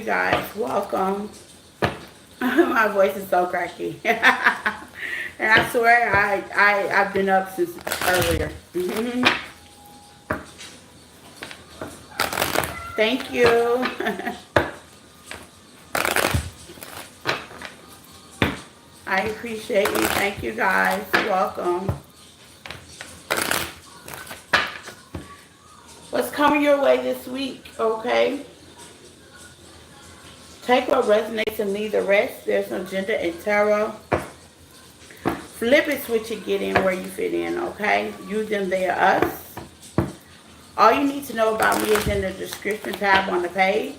guys. Welcome. My voice is so cracky. And I swear I've been up since earlier. Thank you. I appreciate you. Thank you guys. Welcome. What's coming your way this week? Okay. Take what resonates and leave the rest. There's no gender in tarot. Flip it, switch it, get in where you fit in, okay? You, them, they, are us. All you need to know about me is in the description tab on the page.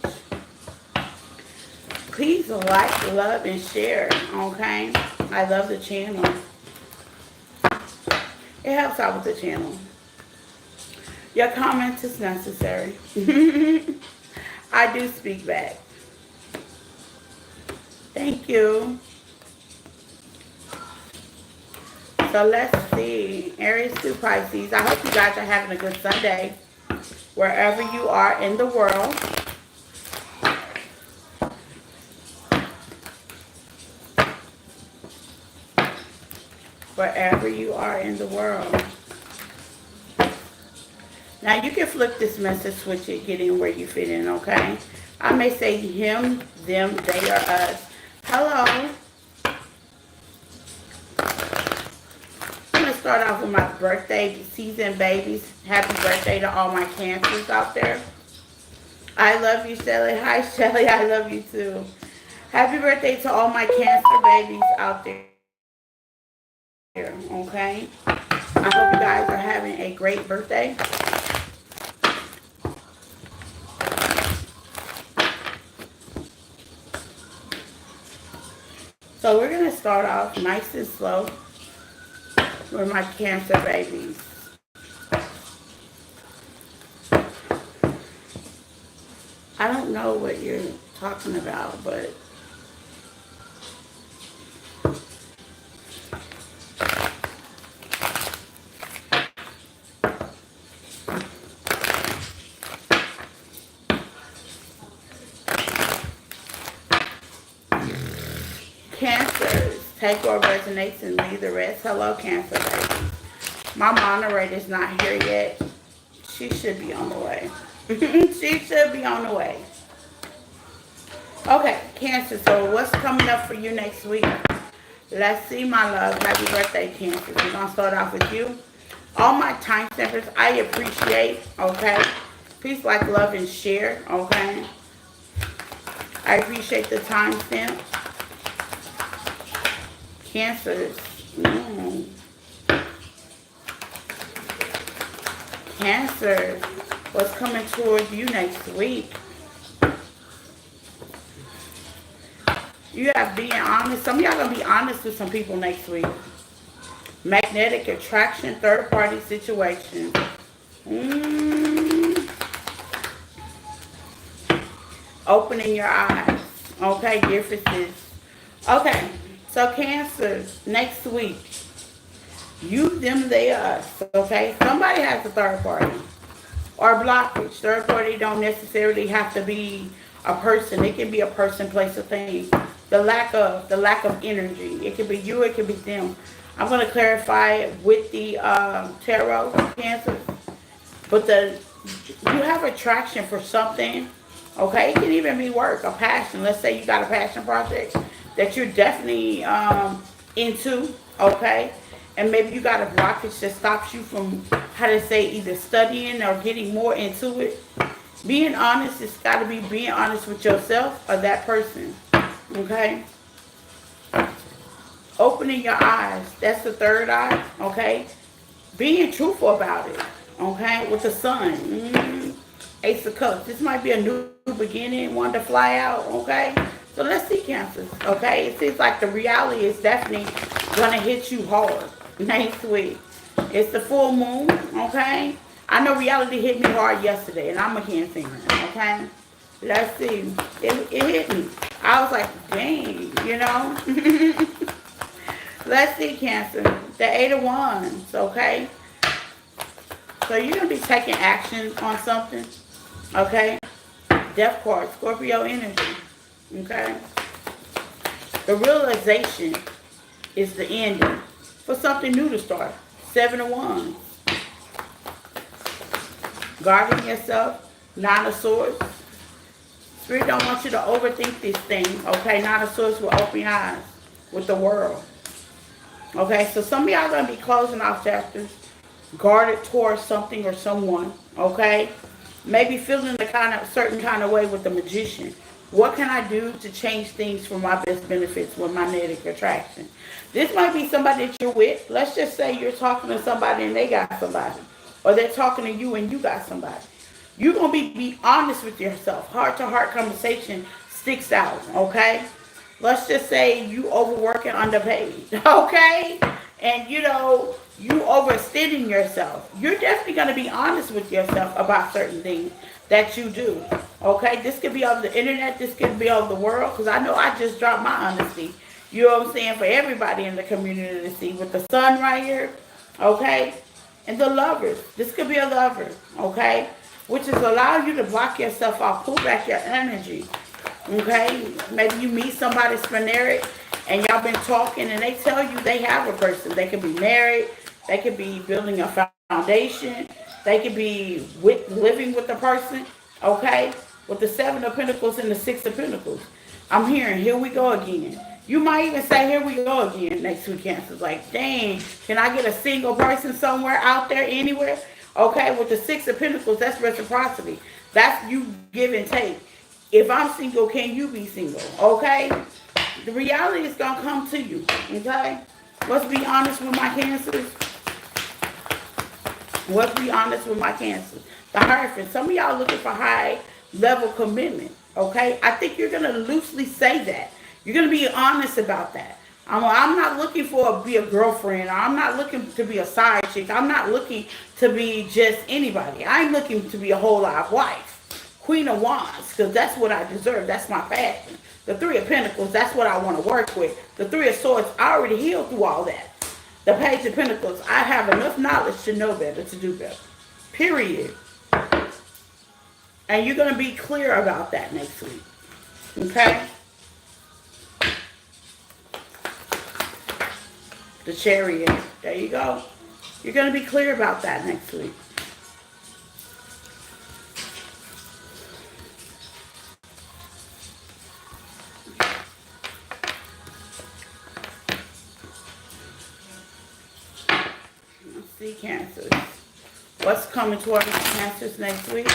Please like, love, and share, okay? I love the channel. It helps out with the channel. Your comment is necessary. I do speak back. Thank you. So let's see. Aries to Pisces. I hope you guys are having a good Sunday wherever you are in the world. Wherever you are in the world. Now you can flip this message, switch it, get in where you fit in, okay? I may say him, them, they, or us. Hello. I'm going to start off with my birthday season babies. Happy birthday to all my Cancers out there. I love you, Shelly. Hi, Shelly. I love you too. Happy birthday to all my Cancer babies out there. Okay? I hope you guys are having a great birthday. So we're going to start off nice and slow with my Cancer babies. I don't know what you're talking about, but Cancers, take what resonates and leave the rest. Hello, Cancer babies. My moderator's not here yet. She should be on the way. She should be on the way. Okay, Cancer, so what's coming up for you next week? Let's see, my love. Happy birthday, Cancer. We're going to start off with you. All my time stampers, I appreciate, okay? Peace, like, love, and share, okay? I appreciate the time stamp. Cancers. Cancer, what's coming towards you next week? You have being honest. Some of y'all going to be honest with some people next week. Magnetic attraction, third party situation. Opening your eyes. Okay, differences. Okay, so Cancers, next week. You, them, they, us. Okay, somebody has a third party. Or blockage. Third party don't necessarily have to be a person. It can be a person, place, or thing. The lack of energy. It could be you, it could be them. I'm going to clarify it with the tarot, Cancer. But you have attraction for something. Okay, it can even be work, a passion. Let's say you got a passion project that you're definitely into. Okay, and maybe you got a blockage that stops you from, how to say, either studying or getting more into it. Being honest, it's got to be being honest with yourself or that person. Okay? Opening your eyes. That's the third eye. Okay? Being truthful about it. Okay? With the sun. Ace of Cups. This might be a new beginning. One to fly out. Okay? So let's see, Cancer. Okay? It seems like the reality is definitely going to hit you hard next week. It's the full moon. Okay? I know reality hit me hard yesterday, and I'm a Cancer, okay? Let's see. It hit me. I was like, dang, you know? Let's see, Cancer. The Eight of Wands, okay? So you're going to be taking action on something, okay? Death card, Scorpio energy. Okay? The realization is the ending for something new to start. 7 of Wands. Guarding yourself. 9 of Swords. Spirit don't want you to overthink this thing. Okay? 9 of Swords will open your eyes with the world. Okay? So some of y'all going to be closing off chapters. Guarded towards something or someone. Okay? Maybe feeling a certain kind of way with the Magician. What can I do to change things for my best benefits with magnetic attraction? This might be somebody that you're with. Let's just say you're talking to somebody and they got somebody. Or they're talking to you and you got somebody. You're going to be honest with yourself. Heart-to-heart conversation sticks out, okay? Let's just say you overwork and underpaid, okay? And, you know, you overextending yourself. You're definitely going to be honest with yourself about certain things that you do. Okay, this could be over the internet, this could be over the world, because I know I just dropped my honesty. You know what I'm saying? For everybody in the community to see. With the sun right here, okay? And the lovers. This could be a lover, okay? Which is allow you to block yourself off, pull back your energy. Okay? Maybe you meet somebody spheneric and y'all been talking and they tell you they have a person. They could be married, they could be building a foundation, they could be living with the person, okay? With the 7 of Pentacles and the 6 of Pentacles. I'm hearing, here we go again. You might even say, here we go again next week, Cancer. Like, dang, can I get a single person somewhere out there, anywhere? Okay, with the 6 of Pentacles, that's reciprocity. That's you give and take. If I'm single, can you be single? Okay? The reality is going to come to you. Okay? Let's be honest with my Cancers. Let's be honest with my Cancers. The Hierophant. Some of y'all looking for high level commitment. Okay? I think you're going to loosely say that. You're going to be honest about that. I'm not looking for be a girlfriend. I'm not looking to be a side chick. I'm not looking to be just anybody. I'm looking to be a whole life wife. Queen of Wands, because that's what I deserve. That's my passion. The 3 of Pentacles, that's what I want to work with. The 3 of Swords, I already healed through all that. The Page of Pentacles, I have enough knowledge to know better, to do better. Period. And you're going to be clear about that next week. Okay? The Chariot. There you go. You're going to be clear about that next week. Let's see, Cancers. What's coming towards Cancers next week?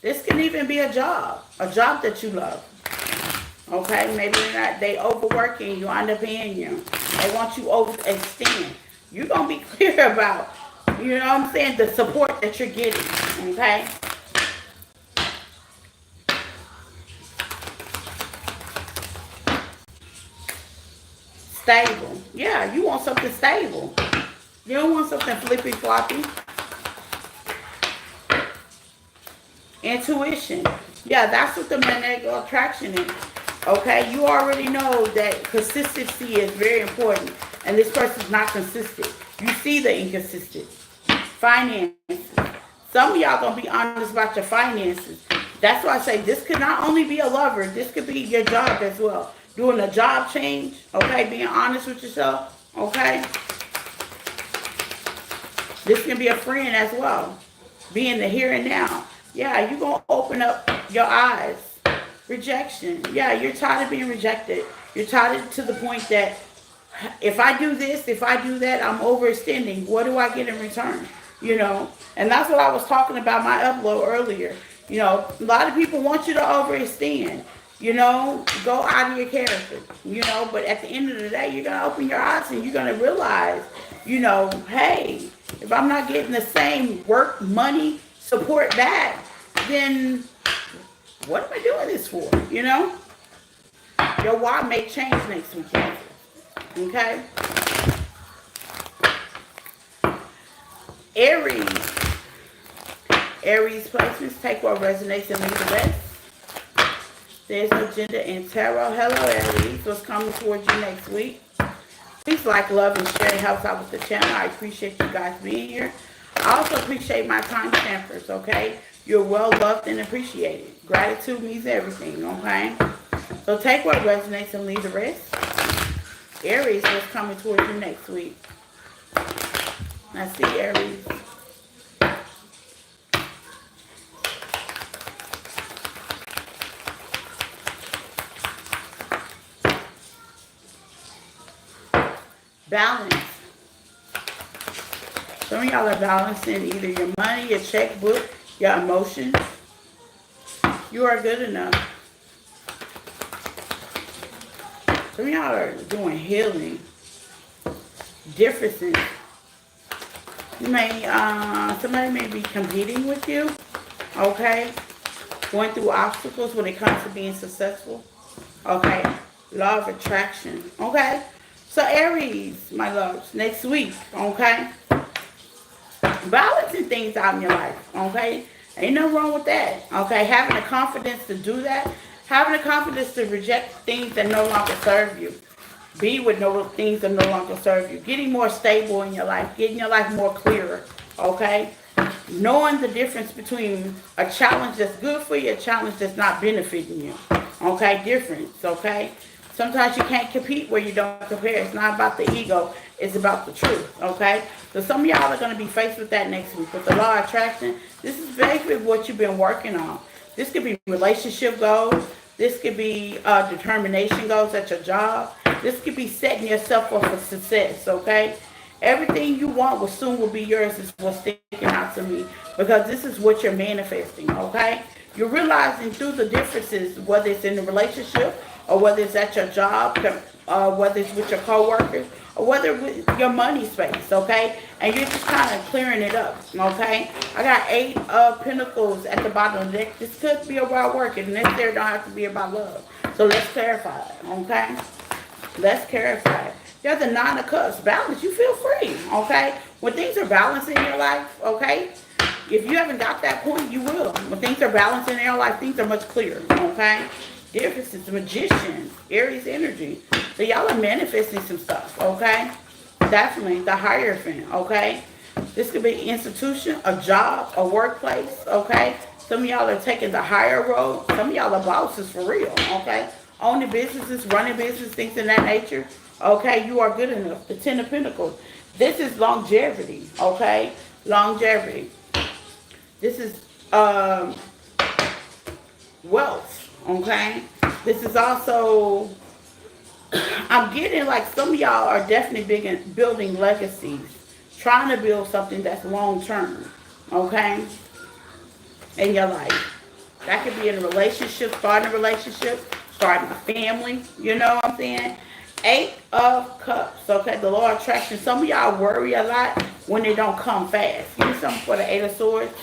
This can even be a job that you love. Okay, maybe they overworking you, underpaying you. They want you overextend. You're going to be clear about, you know what I'm saying, the support that you're getting. Okay? Stable. Yeah, you want something stable. You don't want something flippy floppy. Intuition. Yeah, that's what the magnetic attraction is. Okay, you already know that consistency is very important. And this person's not consistent. You see the inconsistent. Finances. Some of y'all going to be honest about your finances. That's why I say this could not only be a lover. This could be your job as well. Doing a job change. Okay, being honest with yourself. Okay. This can be a friend as well. Being the here and now. Yeah, you're going to open up your eyes. Rejection. Yeah, you're tired of being rejected. You're tired to the point that if I do this, if I do that, I'm overextending. What do I get in return? You know, and that's what I was talking about my upload earlier. You know, a lot of people want you to overextend. You know, go out of your character. You know, but at the end of the day, you're going to open your eyes and you're going to realize, you know, hey, if I'm not getting the same work, money, support back, then what am I doing this for? You know? Your why may change next week. Okay? Aries. Aries placements. Take what resonates and leave the rest. There's no gender in tarot. Hello, Aries. What's coming towards you next week? Please like, love, and share. It helps out with the channel. I appreciate you guys being here. I also appreciate my time stampers, okay? You're well loved and appreciated. Gratitude means everything, okay? So take what resonates and leave the rest. Aries, what's coming towards you next week? I see Aries. Balance. Some of y'all are balancing either your money, your checkbook, your emotions. You are good enough. Some of y'all are doing healing. Differences. You may, somebody may be competing with you. Okay? Going through obstacles when it comes to being successful. Okay? Law of attraction. Okay? So Aries, my loves, next week. Okay? Balancing things out in your life. Okay? Ain't nothing wrong with that. Okay? Having the confidence to do that. Having the confidence to reject things that no longer serve you. Be with no things that no longer serve you. Getting more stable in your life. Getting your life more clearer. Okay? Knowing the difference between a challenge that's good for you, a challenge that's not benefiting you. Okay? Difference. Okay? Sometimes you can't compete where you don't compare. It's not about the ego. It's about the truth. Okay? So some of y'all are going to be faced with that next week. With the law of attraction, this is basically what you've been working on. This could be relationship goals. This could be determination goals at your job. This could be setting yourself up for success, okay? Everything you want will soon will be yours is what's sticking out to me. Because this is what you're manifesting, okay? You're realizing through the differences, whether it's in the relationship or whether it's at your job, whether it's with your coworkers, or whether with your money space, okay? And you're just kind of clearing it up, okay? I got 8 pentacles at the bottom of the deck. This could be about work, and this there don't have to be about love. So let's clarify it, okay? Let's clarify it. There's the 9 of Cups. Balance. You feel free, okay? When things are balanced in your life, okay? If you haven't got that point, you will. When things are balanced in your life, things are much clearer, okay? Difference is the Magician, Aries energy. So y'all are manifesting some stuff, okay? Definitely the Hierophant, okay? This could be an institution, a job, a workplace, okay? Some of y'all are taking the higher road. Some of y'all are bosses for real, okay? Owning businesses, running business, things of that nature. Okay, you are good enough. The 10 of Pentacles. This is longevity, okay? Longevity. This is wealth, okay? This is also, I'm getting like some of y'all are definitely building legacies. Trying to build something that's long term, okay? In your life. That could be in a relationship, starting a relationship, starting a family, you know what I'm saying? 8 of Cups, okay? The law of attraction. Some of y'all worry a lot when they don't come fast. Give me something for the 8 of Swords.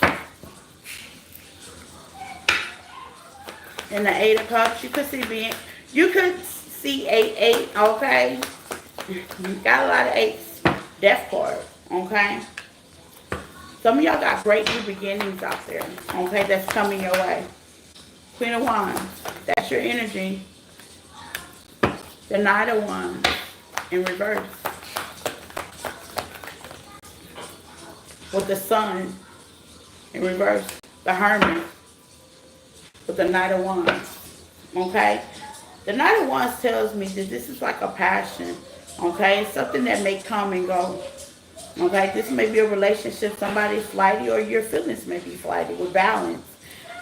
And the 8 of Cups, you could see 8, okay? You got a lot of 8s. Death card, okay? Some of y'all got great new beginnings out there, okay? That's coming your way. Queen of Wands, that's your energy. The Knight of Wands in reverse. With the Sun in reverse. The Hermit with the Knight of Wands. Okay? The Knight of Wands tells me that this is like a passion. Okay? Something that may come and go. Okay? This may be a relationship. Somebody's flighty or your feelings may be flighty with balance.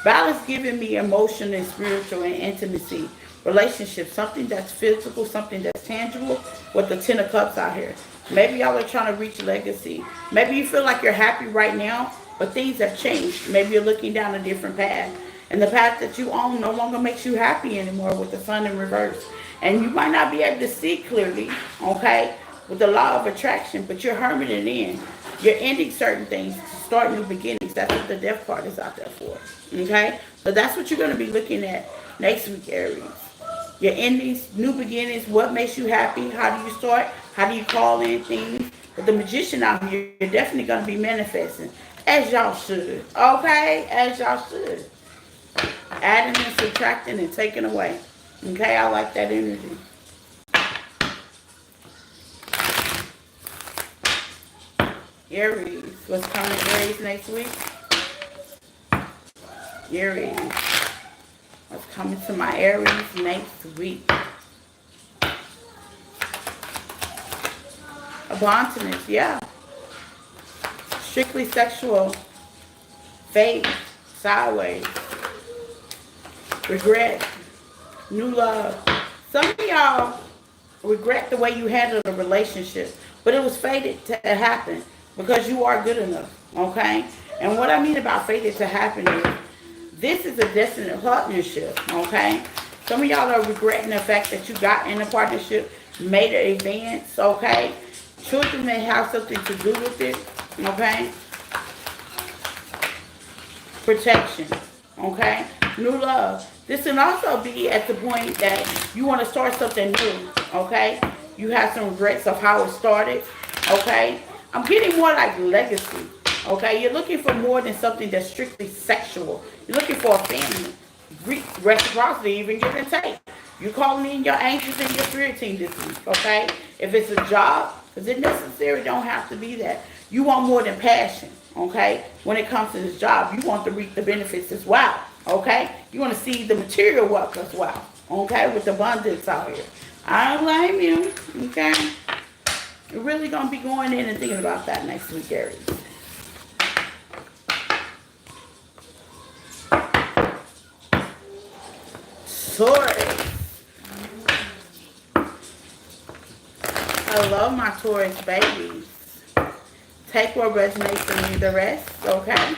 Balance giving me emotional and spiritual and intimacy. Relationship, something that's physical, something that's tangible with the 10 of Cups out here. Maybe y'all are trying to reach legacy. Maybe you feel like you're happy right now, but things have changed. Maybe you're looking down a different path. And the path that you own no longer makes you happy anymore with the Sun in reverse. And you might not be able to see clearly, okay, with the law of attraction, but you're hermiting in. You're ending certain things to start new beginnings. That's what the Death card is out there for, okay? So that's what you're going to be looking at next week, Aries. Your endings, new beginnings, what makes you happy, how do you start, how do you call in things. With the Magician out here, you're definitely going to be manifesting, as y'all should, okay? As y'all should. Adding and subtracting and taking away, okay? I like that energy. Aries, what's coming Aries next week? Aries. coming to my Aries next week. Abandonment, yeah. Strictly sexual. Fade. Sideways. Regret. New love. Some of y'all regret the way you handled a relationship, but it was fated to happen because you are good enough, okay? And what I mean about fated to happen is this is a destined partnership, okay? Some of y'all are regretting the fact that you got in a partnership, made an advance, okay? Children may have something to do with it, okay? Protection, okay? New love. This can also be at the point that you want to start something new, okay? You have some regrets of how it started, okay? I'm getting more like legacy, okay? You're looking for more than something that's strictly sexual. You're looking for a family. Reciprocity, even give and take. You're calling in your angels and your spirit team this week, okay? If it's a job, because it necessarily don't have to be that. You want more than passion, okay? When it comes to this job, you want to reap the benefits as well, okay? You want to see the material wealth as well, okay? With abundance out here. I don't blame you, okay? You're really going to be going in and thinking about that next week, Aries. Taurus. I love my Taurus babies. Take what resonates and leave the rest, okay?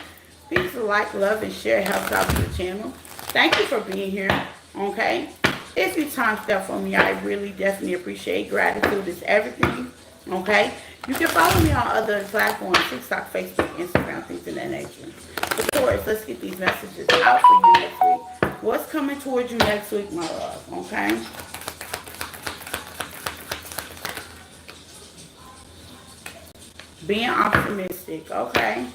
Please like, love, and share helps out to the channel. Thank you for being here, okay? If you time step for me, I really definitely appreciate. Gratitude is everything, okay? You can follow me on other platforms, TikTok, Facebook, Instagram, things of that nature. Of course, let's get these messages out for you next week. What's coming towards you next week, my love, okay? Being optimistic, okay?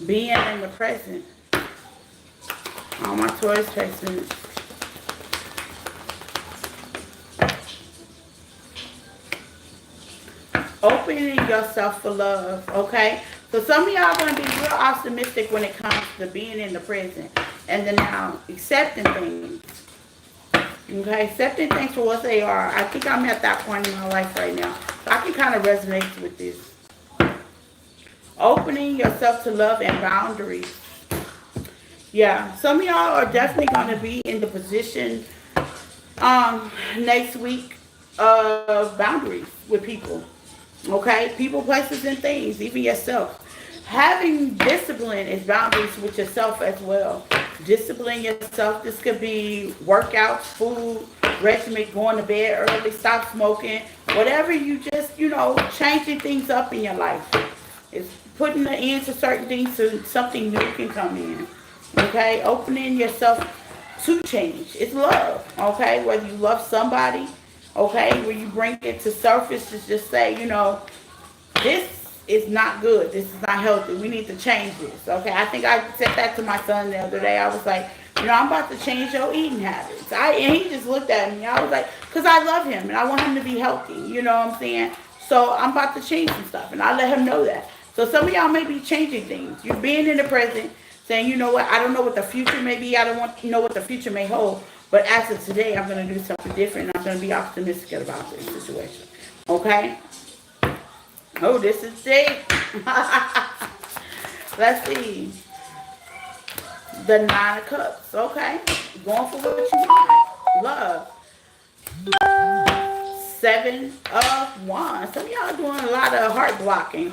Being in the present. All my Taurus placements. Opening yourself for love, okay? So some of y'all are going to be real optimistic when it comes to being in the present. And then now, accepting things. Okay, accepting things for what they are. I think I'm at that point in my life right now. So I can kind of resonate with this. Opening yourself to love and boundaries. Yeah, some of y'all are definitely going to be in the position next week of boundaries with people. Okay, people, places, and things, even yourself. Having discipline is boundaries with yourself as well. Discipline yourself. This could be workouts, food, regimen, going to bed early, stop smoking, whatever you just, changing things up in your life. It's putting an end to certain things so something new can come in. Okay, opening yourself to change. It's love. Okay, whether you love somebody, okay, where you bring it to surface to just say, this is not good. This is not healthy. We need to change this. Okay, I think I said that to my son the other day. I was like, I'm about to change your eating habits. And he just looked at me. I was like, because I love him and I want him to be healthy. You know what I'm saying? So I'm about to change some stuff, and I let him know that. So some of y'all may be changing things. You're being in the present, saying, you know what, I don't know what the future may be. I don't want to know what the future may hold. But as of today, I'm going to do something different. I'm going to be optimistic about this situation. Okay? Oh, this is it. Let's see. The 9 of Cups. Okay. Going for what you want. Love. 7 of Wands. Some of y'all are doing a lot of heart blocking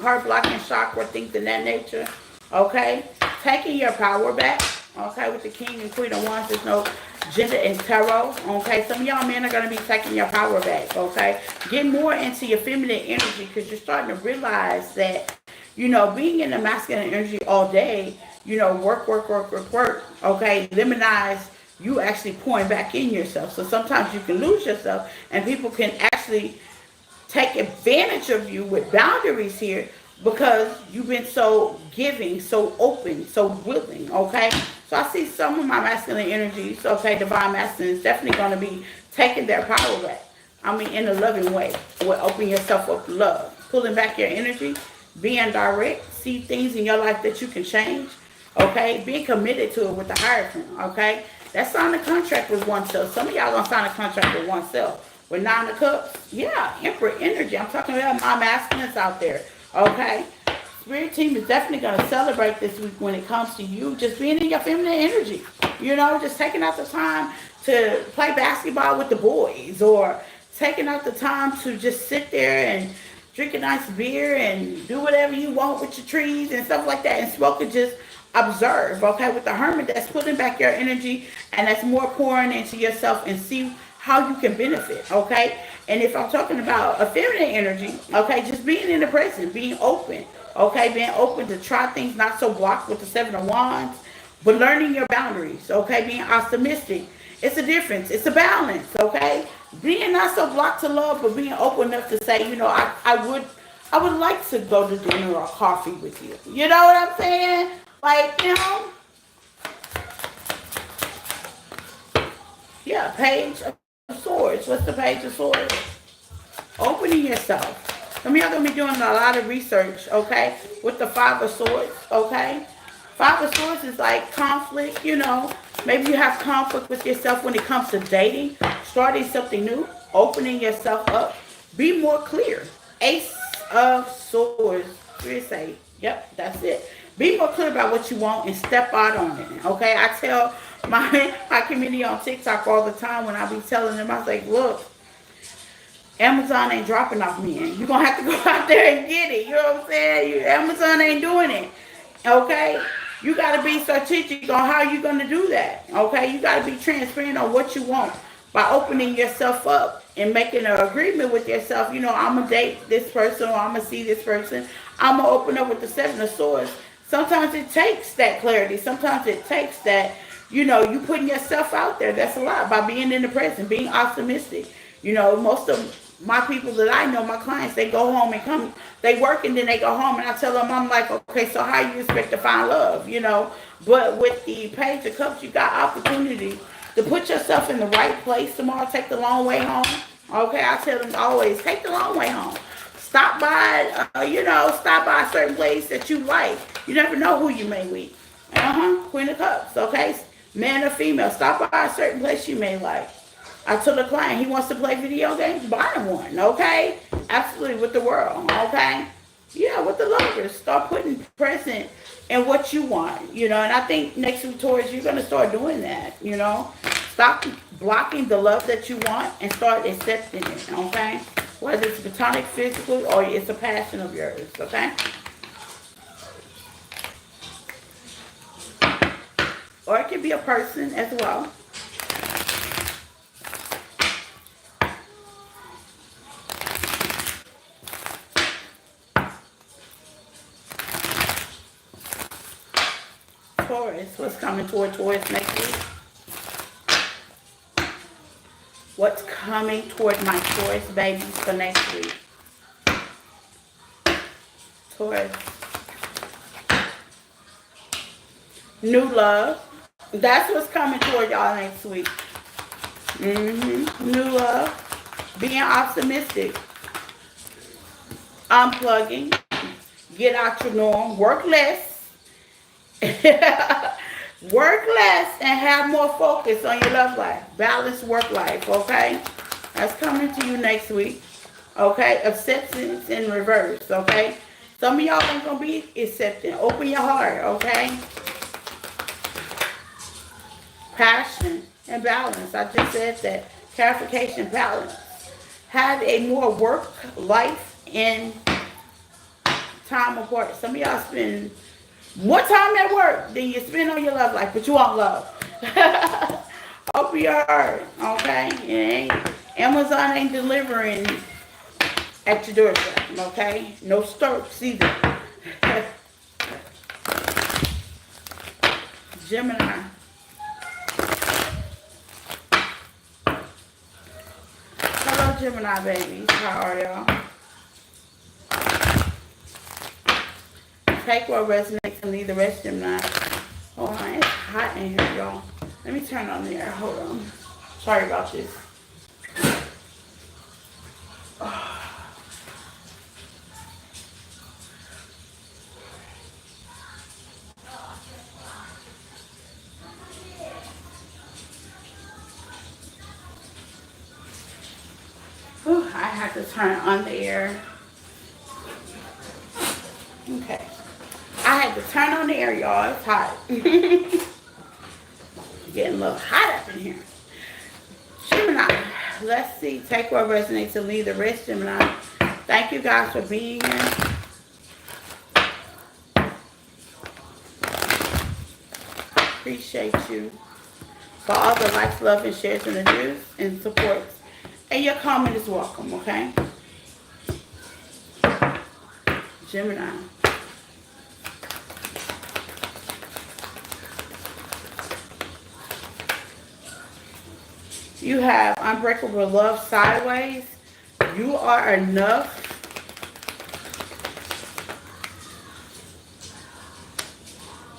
chakra, things of that nature. Okay. Taking your power back. Okay. With the King and Queen of Wands, there's no gender in tarot. Okay. Some of y'all men are going to be taking your power back. Okay. Get more into your feminine energy, because you're starting to realize that, being in the masculine energy all day, work. Okay. Limitize you actually pouring back in yourself. So sometimes you can lose yourself, and people can actually take advantage of you with boundaries here, because you've been so giving, so open, so willing, okay? So I see some of my masculine energies, okay, divine masculine is definitely going to be taking their power back. I mean, in a loving way, with opening yourself up to love, pulling back your energy, being direct, see things in your life that you can change. Okay, being committed to it with the Hierophant. Okay, that signing a contract with oneself. Some of y'all gonna sign a contract with oneself. With Nine of Cups, yeah, Emperor energy. I'm talking about my masculines out there. Okay, Spirit team is definitely gonna celebrate this week when it comes to you just being in your feminine energy. You know, just taking out the time to play basketball with the boys, or taking out the time to just sit there and drink a nice beer and do whatever you want with your trees and stuff like that, and smoke and just observe. Okay, with the Hermit, that's putting back your energy, and that's more pouring into yourself and see how you can benefit. Okay, and if I'm talking about a feminine energy, okay, just being in the present, being open. Okay, being open to try things, not so blocked with the Seven of Wands, but learning your boundaries. Okay, being optimistic. It's a difference. It's a balance. Okay, being not so blocked to love, but being open enough to say, you know, I would like to go to dinner or coffee with you. You know what I'm saying? Like, you know, yeah, Page of Swords. What's the Page of Swords? Opening yourself. Some of y'all gonna be doing a lot of research, okay, with the Five of Swords, okay? Five of Swords is like conflict, you know. Maybe you have conflict with yourself when it comes to dating, starting something new, opening yourself up. Be more clear. Ace of Swords. Three say, yep, that's it. Be more clear about what you want and step out on it, okay? I tell my community on TikTok all the time when I be telling them, I was like, look, Amazon ain't dropping off men. You're going to have to go out there and get it. You know what I'm saying? Amazon ain't doing it. Okay? You got to be strategic on how you're going to do that. Okay? You got to be transparent on what you want by opening yourself up and making an agreement with yourself. You know, I'm going to date this person, or I'm going to see this person. I'm going to open up with the Seven of Swords. Sometimes it takes that clarity. Sometimes it takes that, you know, you putting yourself out there. That's a lot, by being in the present, being optimistic. You know, most of my people that I know, my clients, they go home and come, they work and then they go home, and I tell them, I'm like, okay, so how you expect to find love, you know? But with the Page of Cups, you got opportunity to put yourself in the right place tomorrow. Take the long way home. Okay, I tell them always, take the long way home. Stop by, stop by a certain place that you like. You never know who you may meet. Queen of Cups, okay? Man or female, stop by a certain place you may like. I told a client he wants to play video games, buy him one, okay? Absolutely, with the world, okay? Yeah, with the lovers. Start putting present in what you want, you know? And I think next week, Taurus, you're going to start doing that, you know? Stop blocking the love that you want and start accepting it, okay? Whether it's platonic, physical, or it's a passion of yours, okay? Or it can be a person as well. Taurus, what's coming toward Taurus next week? What's coming toward my Taurus babies for next week? Taurus. New love. That's what's coming toward y'all next week. New love. Being optimistic. Unplugging. Get out your norm. Work less. Work less and have more focus on your love life. Balanced work life, okay? That's coming to you next week. Okay? Acceptance in reverse, okay? Some of y'all ain't gonna be accepting. Open your heart, okay? Passion and balance. I just said that. Clarification, balance. Have a more work life and time apart. Some of y'all spend more time at work than you spend on your love life, but you want love. Open your heart, okay? Amazon ain't delivering at your doorstep, okay? No storks either. Gemini. Hello, Gemini babies. How are y'all? Take what resonates and leave the rest, Gemini. Hold on, it's hot in here, y'all. Let me turn on the air. Hold on. Sorry about this. have to turn on the air. Okay. I had to turn on the air, y'all. It's hot. Getting a little hot up in here. Gemini. Let's see. Take what resonates and leave the rest, Gemini. Thank you guys for being here. Appreciate you for all the likes, love, and shares and the news and supports. And your comment is welcome, okay? Gemini. You have unbreakable love sideways. You are enough.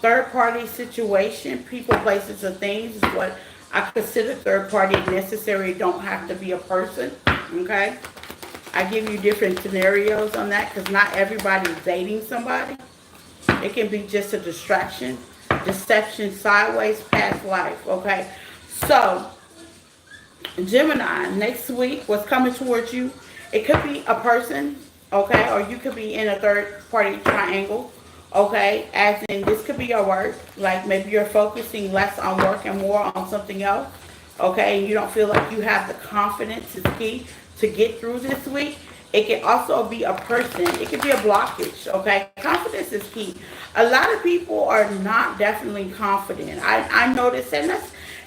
Third party situation, people, places, or things is what I consider third party necessary. Don't have to be a person, okay? I give you different scenarios on that because not everybody is dating somebody. It can be just a distraction, deception, sideways, past life, okay? So, Gemini, next week, what's coming towards you, it could be a person, okay? Or you could be in a third party triangle, okay? As in, this could be your work. Like maybe you're focusing less on work and more on something else, okay? And you don't feel like you have the confidence is key to get through this week. It can also be a person. It could be a blockage, okay? Confidence is key. A lot of people are not definitely confident. I noticed, and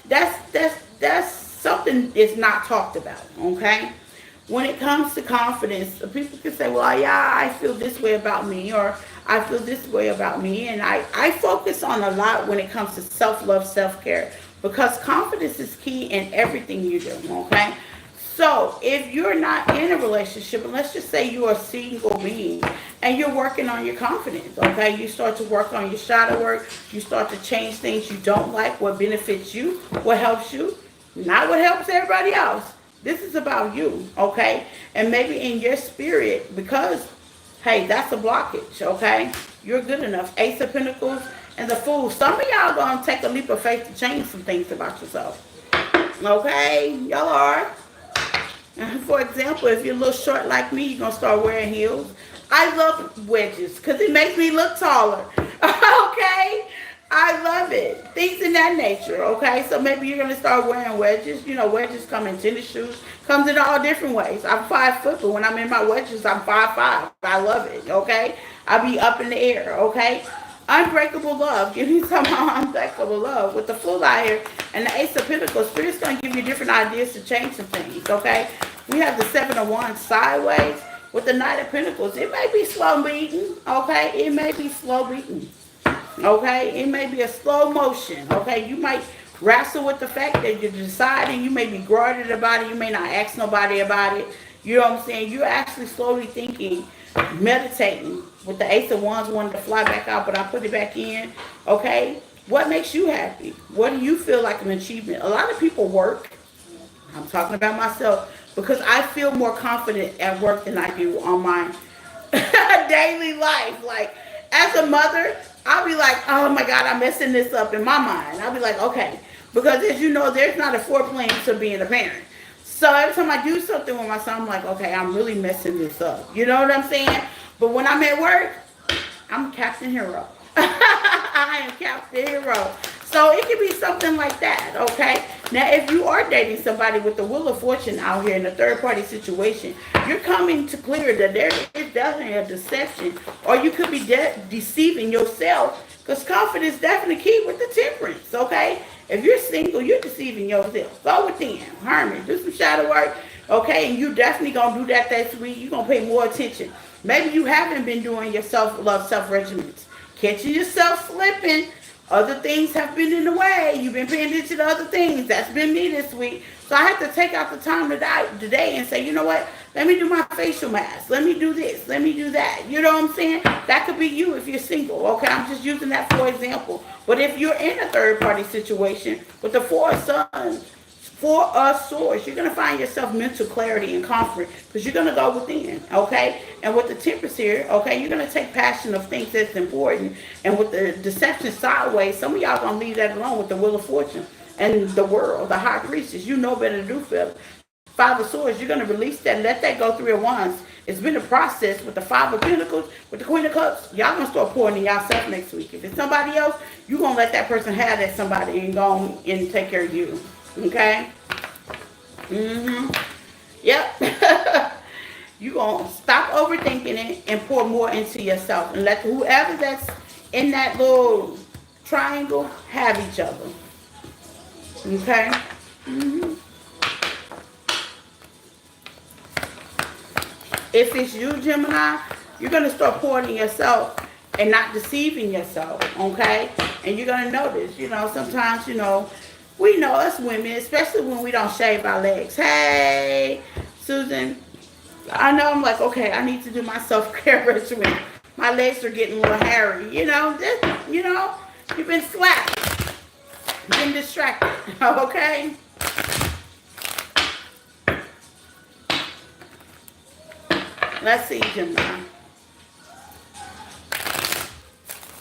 that's something is not talked about, okay? When it comes to confidence, people can say, well, yeah, I feel this way about me, or I feel this way about me. And I focus on a lot when it comes to self-love, self-care, because confidence is key in everything you do, okay? So if you're not in a relationship, and let's just say you're a single being and you're working on your confidence, okay? You start to work on your shadow work. You start to change things you don't like, what benefits you, what helps you, not what helps everybody else. This is about you, okay? And maybe in your spirit, because, hey, that's a blockage, okay? You're good enough. Ace of Pentacles and the Fool. Some of y'all going to take a leap of faith to change some things about yourself, okay? Y'all are. For example, if you're a little short like me, you're going to start wearing heels. I love wedges because it makes me look taller. Okay? I love it. Things in that nature, okay? So maybe you're going to start wearing wedges. You know, wedges come in tennis shoes. Comes in all different ways. I'm 5 foot, but when I'm in my wedges, I'm 5'5". I love it, okay? I'll be up in the air, okay? Unbreakable love. Give me some unbreakable love. With the Fool out here and the Ace of Pentacles, Spirit's going to give you different ideas to change some things, okay? We have the 7 of Wands sideways. With the Knight of Pentacles, it may be slow beating, okay? It may be slow beating, okay? It may be a slow motion, okay? You might wrestle with the fact that you're deciding. You may be guarded about it. You may not ask nobody about it. You know what I'm saying? You're actually slowly thinking, meditating. With the Ace of Wands wanted to fly back out, but I put it back in, okay? What makes you happy? What do you feel like an achievement? A lot of people work. I'm talking about myself because I feel more confident at work than I do on my daily life. Like, as a mother, I'll be like, oh my God, I'm messing this up in my mind. I'll be like, okay. Because as you know, there's not a foreplay to being a parent. So every time I do something with my son, I'm like, okay, I'm really messing this up. You know what I'm saying? But when I'm at work, I'm Captain Hero. I am Captain Hero. So it could be something like that, okay? Now, if you are dating somebody with the Wheel of Fortune out here in a third-party situation, you're coming to clear that there is definitely a deception, or you could be deceiving yourself, because confidence is definitely key with the Temperance, okay? If you're single, you're deceiving yourself. Go within, Hermit, do some shadow work, okay? And you definitely going to do that this week. You're going to pay more attention. Maybe you haven't been doing your self-love, self-regiments. Catching yourself slipping. Other things have been in the way. You've been paying attention to other things. That's been me this week. So I have to take out the time today and say, you know what? Let me do my facial mask. Let me do this. Let me do that. You know what I'm saying? That could be you if you're single. Okay, I'm just using that for example. But if you're in a third-party situation with the Four of Swords, you're going to find yourself mental clarity and comfort because you're going to go within, okay? And with the Temperance here, okay, you're going to take passion of things that's important. And with the deception sideways, some of y'all going to leave that alone with the Wheel of Fortune and the World, the High Priestess. You know better to do Five of Swords, you're going to release that and let that go 3 of Wands. It's been a process with the Five of Pentacles, with the Queen of Cups. Y'all going to start pouring in yourself next week. If it's somebody else, you're going to let that person have that somebody and go on and take care of you. Okay? Yep. You're going to stop overthinking it and pour more into yourself. And let whoever that's in that little triangle have each other. Okay? If it's you, Gemini, you're going to start pouring in yourself and not deceiving yourself, okay? And you're going to notice, sometimes, we know us women, especially when we don't shave our legs. Hey, Susan, I know I'm like, okay, I need to do my self-care regimen. My legs are getting a little hairy, you've been slack, been distracted, okay? Let's see, Gemini.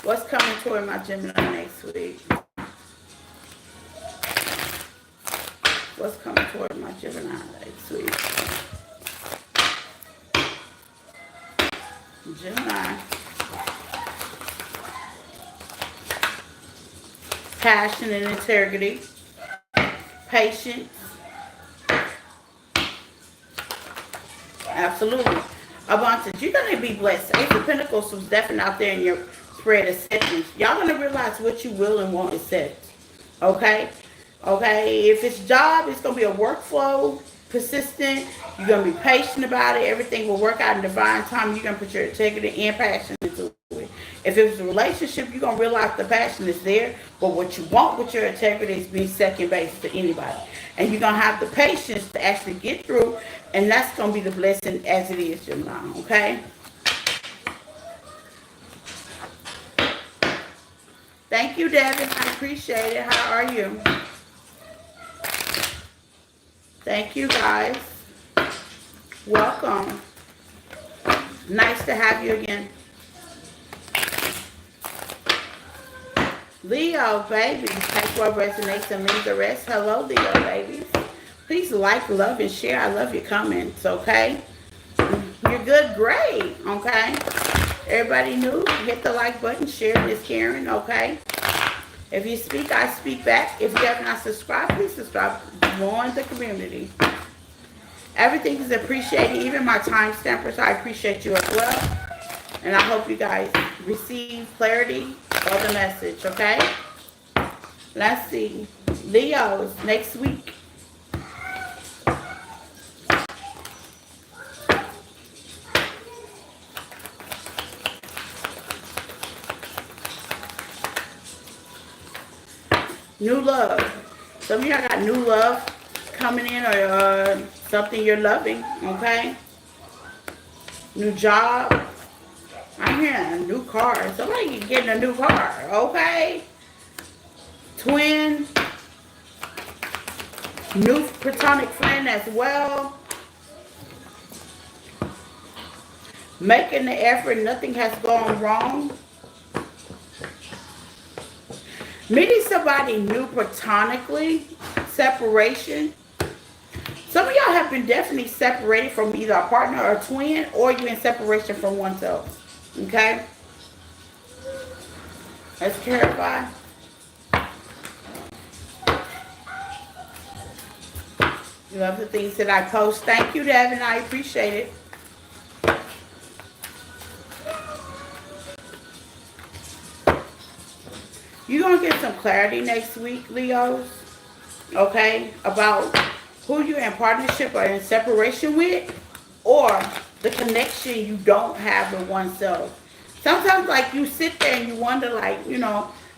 What's coming toward my Gemini next week? What's coming toward my Gemini next week? Gemini. Passion and integrity. Patience. Absolutely. Abundance. You're going to be blessed. Ace of Pentacles was definitely out there in your spread acceptance. Y'all going to realize what you will and won't accept. Okay? Okay? If it's job, it's going to be a workflow, persistent. You're going to be patient about it. Everything will work out in divine time. You're going to put your integrity and passion into it. If it's a relationship, you're going to realize the passion is there. But what you want with your integrity is being second base to anybody. And you're going to have the patience to actually get through. And that's going to be the blessing as it is, Gemini. Okay? Thank you, Devin. I appreciate it. How are you? Thank you, guys. Welcome. Nice to have you again. Leo, babies. Take what resonates and leave the rest. Hello, Leo, babies. Please like, love, and share. I love your comments, okay? You're good. Great, okay? Everybody new? Hit the like button. Share this, Karen, okay? If you speak, I speak back. If you have not subscribed, please subscribe. Join the community. Everything is appreciated, even my time stampers. I appreciate you as well. And I hope you guys receive clarity of the message, okay? Let's see. Leos, next week. New love. Some of y'all got new love coming in, or something you're loving, okay? New job. I'm hearing a new car. Somebody getting a new car, okay? Twin. New platonic friend as well. Making the effort. Nothing has gone wrong. Meeting somebody new platonically. Separation. Some of y'all have been definitely separated from either a partner or a twin, or you're in separation from oneself. Okay? Let's clarify. You love the things that I post. Thank you, Devin. I appreciate it. You're going to get some clarity next week, Leos. Okay? About who you're in partnership or in separation with, or the connection you don't have with oneself. Sometimes, like, you sit there and you wonder, like,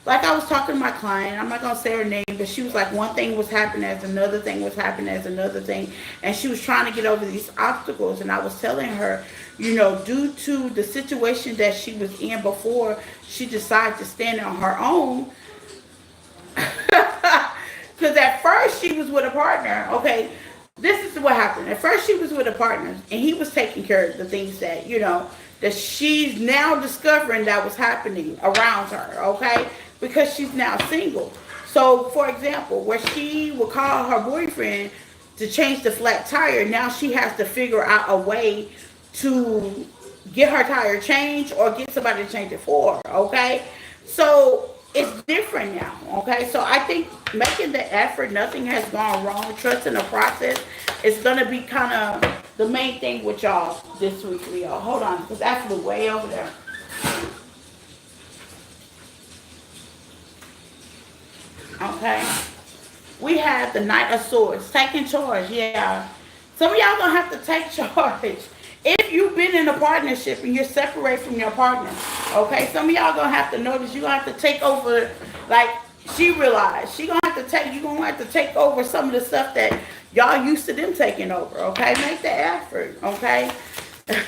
like I was talking to my client, I'm not going to say her name, but she was like, one thing was happening as another thing was happening as another thing. And she was trying to get over these obstacles. And I was telling her, due to the situation that she was in before she decided to stand on her own. Because at first she was with a partner. Okay, this is what happened. At first she was with a partner, and he was taking care of the things that, that she's now discovering that was happening around her, okay? Because she's now single. So, for example, where she would call her boyfriend to change the flat tire. Now she has to figure out a way to get her tire changed or get somebody to change it for her. Okay, so it's different now. Okay, so I think making the effort, nothing has gone wrong. Trusting the process is gonna be kind of the main thing with y'all this week, Leo. Hold on, because I flew way over there. Okay. We have the Knight of Swords. Taking charge, yeah. Some of y'all gonna have to take charge. If you've been in a partnership and you're separated from your partner, okay, some of y'all gonna have to notice you're gonna have to take over, like she realized. She gonna have to take, you gonna have to take over some of the stuff that y'all used to them taking over, okay? Make the effort, okay?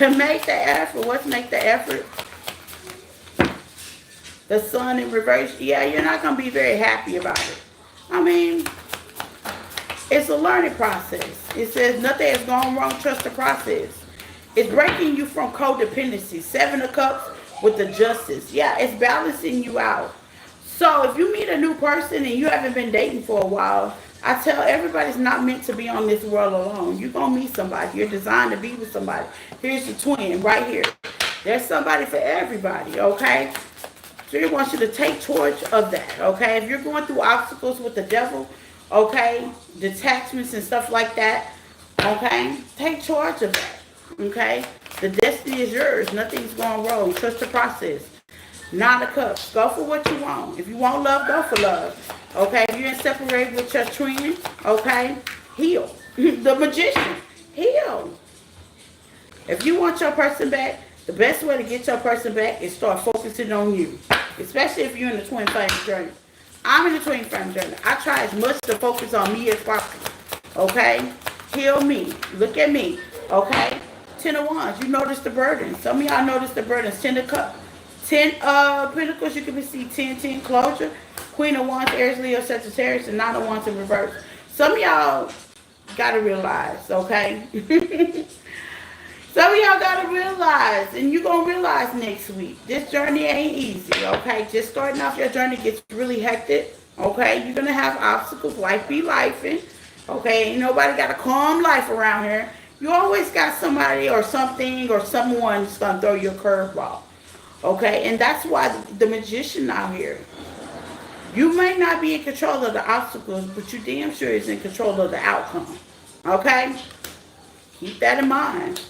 Make the effort. What's make the effort? The sun in reverse. Yeah, you're not gonna be very happy about it. I mean, it's a learning process. It says nothing has gone wrong, trust the process. It's breaking you from codependency. Seven of Cups with the Justice. Yeah, it's balancing you out. So if you meet a new person and you haven't been dating for a while, I tell everybody's not meant to be on this world alone. You're going to meet somebody. You're designed to be with somebody. Here's the twin right here. There's somebody for everybody, okay? So he wants you to take charge of that, okay? If you're going through obstacles with the devil, okay, detachments and stuff like that, okay, take charge of that, okay? The destiny is yours. Nothing's going wrong. Trust the process. Nine of Cups. Go for what you want. If you want love, go for love, okay? If you're separated with your twin, okay, heal. The Magician, heal. If you want your person back, the best way to get your person back is start focusing on you. Especially if you're in the twin flame journey. I'm in the twin flame journey. I try as much to focus on me as possible. Okay? Heal me. Look at me. Okay? 10 of Wands. You notice the burden. Some of y'all notice the burdens. 10 of Cups. 10 of Pentacles. You can see 10, closure. Queen of Wands, Aries, Leo, Sagittarius, and 9 of Wands in reverse. Some of y'all got to realize, okay? Some of y'all got to realize, and you're going to realize next week, this journey ain't easy, okay? Just starting off your journey gets really hectic, okay? You're going to have obstacles. Life be lifing, okay? Ain't nobody got a calm life around here. You always got somebody or something or someone that's going to throw you a curveball, okay? And that's why the Magician out here, you may not be in control of the obstacles, but you damn sure is in control of the outcome, okay? Keep that in mind.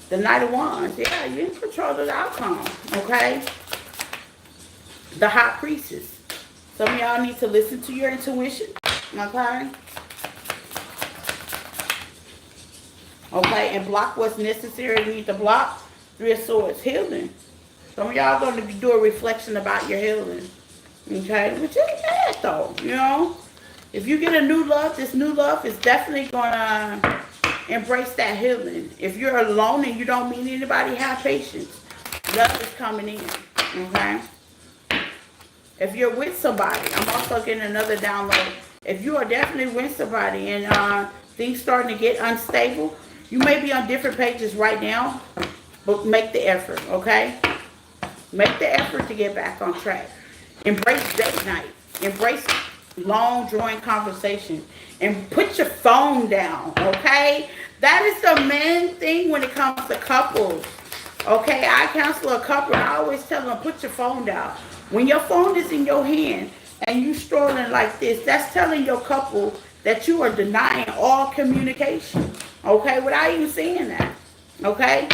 The Knight of Wands, yeah, you're in control of the outcome, okay? The High Priestess. Some of y'all need to listen to your intuition, okay? Okay, and block what's necessary. You need to block. 3 of Swords, healing. Some of y'all going to be doing reflection about your healing, okay? Which ain't bad, though, you know? If you get a new love, this new love is definitely going to embrace that healing. If you're alone and you don't meet anybody, have patience. Love is coming in, okay? If you're with somebody, I'm also getting another download. If you are definitely with somebody and things starting to get unstable, you may be on different pages right now, but make the effort, okay? Make the effort to get back on track. Embrace date night. Embrace long, drawing conversation. And put your phone down, okay? That is the main thing when it comes to couples. Okay, I counsel a couple and I always tell them, put your phone down. When your phone is in your hand and you strolling like this, that's telling your couple that you are denying all communication. Okay, without even saying that. Okay?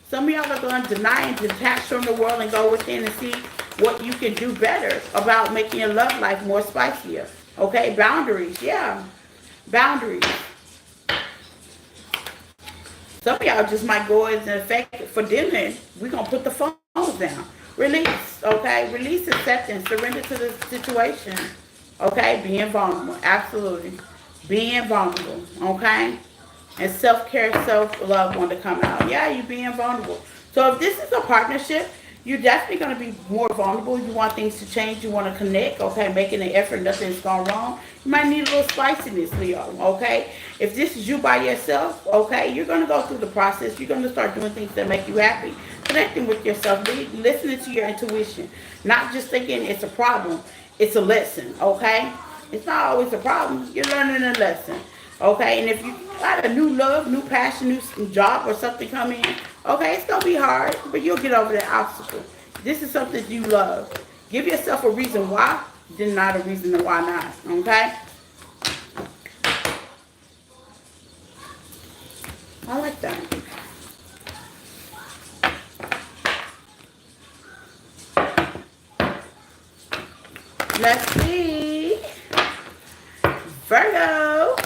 Some of y'all are going to deny and detach from the world and go within and see what you can do better about making your love life more spicier. Okay, boundaries, yeah. Boundaries. Some of y'all just might go into effect for dinner. We're going to put the phones down. Release, okay? Release acceptance. Surrender to the situation. Okay? Being vulnerable. Absolutely. Being vulnerable. Okay? And self-care, self-love want to come out. Yeah, you're being vulnerable. So if this is a partnership, you're definitely going to be more vulnerable. You want things to change. You want to connect, okay? Making an effort. Nothing's gone wrong. You might need a little spiciness, Leo, okay? If this is you by yourself, okay, you're going to go through the process. You're going to start doing things that make you happy. Connecting with yourself. Listening to your intuition. Not just thinking it's a problem. It's a lesson, okay? It's not always a problem. You're learning a lesson. Okay, and if you got a new love, new passion, new job or something come in, okay, it's gonna be hard, but you'll get over that obstacle. This is something you love. Give yourself a reason why, then not a reason why not. Okay? I like that. Let's see. Virgo.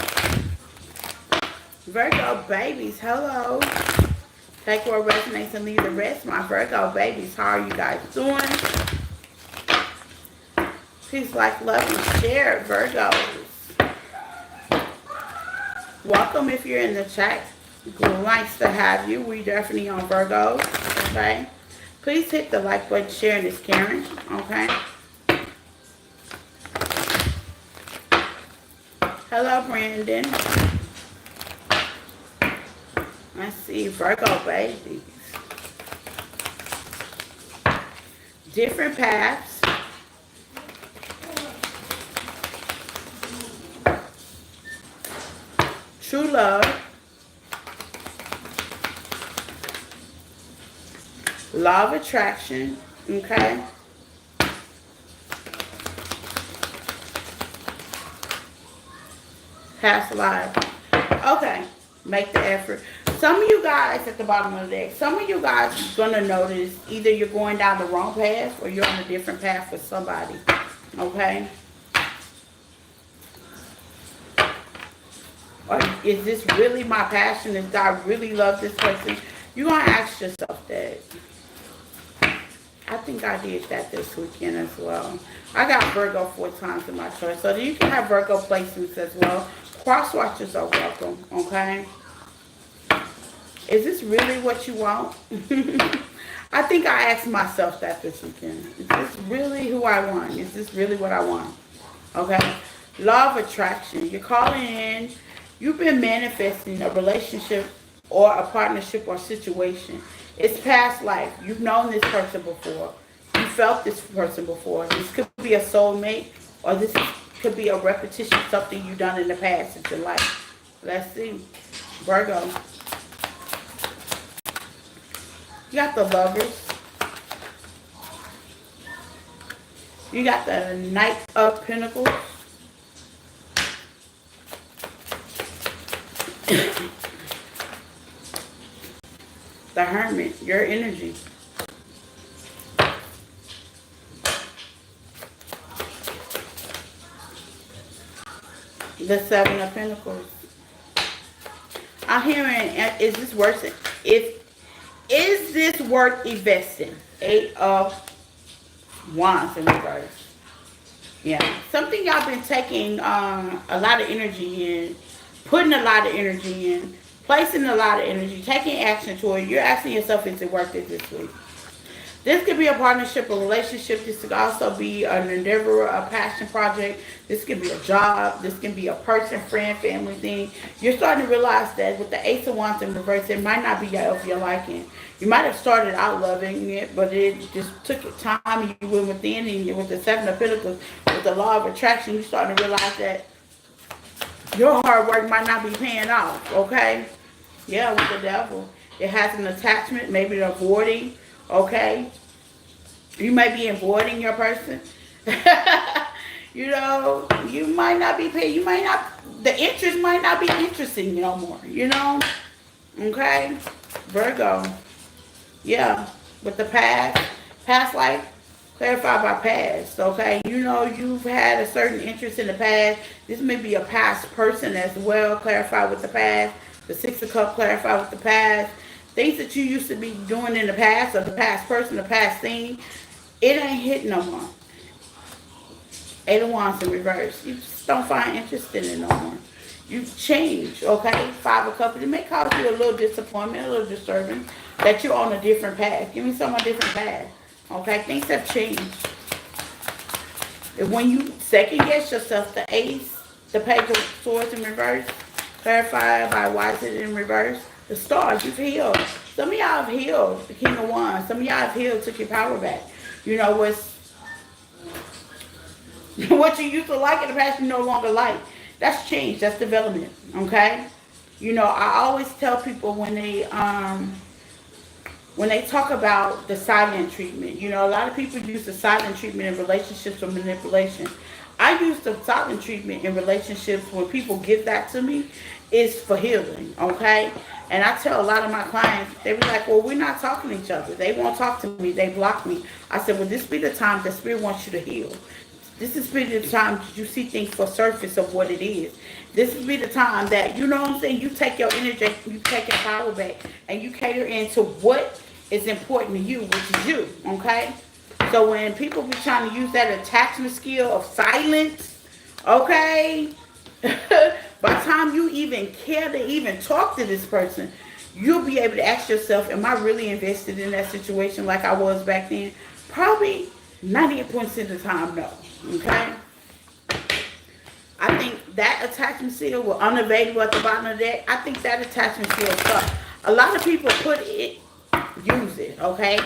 Virgo babies, hello. Take what resonates and leave the rest. My Virgo babies, how are you guys doing? Please like, love, and share, Virgos. Welcome if you're in the chat. Nice to have you. We definitely on Virgos, okay? Please hit the like button, sharing is caring, okay? Hello, Brandon. Let's see, Virgo babies. Different paths. True love. Law of attraction, okay? Past life. Okay, make the effort. Some of you guys at the bottom of the deck, some of you guys are going to notice either you're going down the wrong path or you're on a different path with somebody, okay? Or is this really my passion? Does God really love this person? You're going to ask yourself that. I think I did that this weekend as well. I got Virgo 4 times in my chart. So you can have Virgo placements as well. Cross watchers are welcome, okay? Is this really what you want? I think I asked myself that this weekend. Is this really who I want? Is this really what I want? Okay? Law of attraction. You're calling in. You've been manifesting a relationship or a partnership or situation. It's past life. You've known this person before. You felt this person before. This could be a soulmate, or this could be a repetition of something you've done in the past in your life. Let's see. Virgo. You got the Lovers. You got the Knight of Pentacles. The Hermit, your energy. The Seven of Pentacles. I'm hearing, is this worth it? Is this worth investing? 8 of Wands in reverse. Yeah. Something y'all been taking a lot of energy in, putting a lot of energy in, placing a lot of energy, taking action toward it. You're asking yourself, is it worth it this week? This could be a partnership, a relationship. This could also be an endeavor, a passion project. This could be a job. This can be a person, friend, family thing. You're starting to realize that with the Ace of Wands in reverse, it might not be of your liking. You might have started out loving it, but it just took time. You went within, and with the Seven of Pentacles, with the Law of Attraction, you're starting to realize that your hard work might not be paying off, okay? Yeah, with the Devil. It has an attachment, maybe avoiding, okay? You might be avoiding your person. You know, you might not be paid. You might not, the interest might not be interesting no more, you know? Okay? Virgo. Yeah, with the past life, clarified by past, okay? You know, you've had a certain interest in the past. This may be a past person as well, clarified with the past. The Six of Cups, clarified with the past. Things that you used to be doing in the past, or the past person, the past thing, it ain't hitting no more. 8 of Wands in reverse. You just don't find interest in it no more. You've changed, okay? 5 of Cups. It may cause you a little disappointment, a little disturbance, that you're on a different path. Give me some a different path, okay? Things have changed. And when you second guess yourself, the Ace, the Page of Swords in reverse, clarified by why is it in reverse? The Stars, you've healed. Some of y'all have healed. The King of Wands. Some of y'all have healed, took your power back. You know, what you used to like in the past, you no longer like. That's change. That's development. Okay. You know, I always tell people when they talk about the silent treatment, you know, a lot of people use the silent treatment in relationships for manipulation. I use the silent treatment in relationships when people give that to me is for healing, okay? And I tell a lot of my clients, they be like, well, we're not talking to each other. They won't talk to me. They block me. I said, well, this be the time the spirit wants you to heal. This is be the time that you see things for surface of what it is. This is be the time that, you know what I'm saying, you take your energy, you take your power back, and you cater into what is important to you, which is you, okay? So when people be trying to use that attachment skill of silence, okay, by the time you even care to even talk to this person, you'll be able to ask yourself, am I really invested in that situation like I was back then? Probably 98% of the time, no, okay? I think that attachment skill was unavailable at the bottom of the deck. I think that attachment skill sucks. A lot of people use it, okay?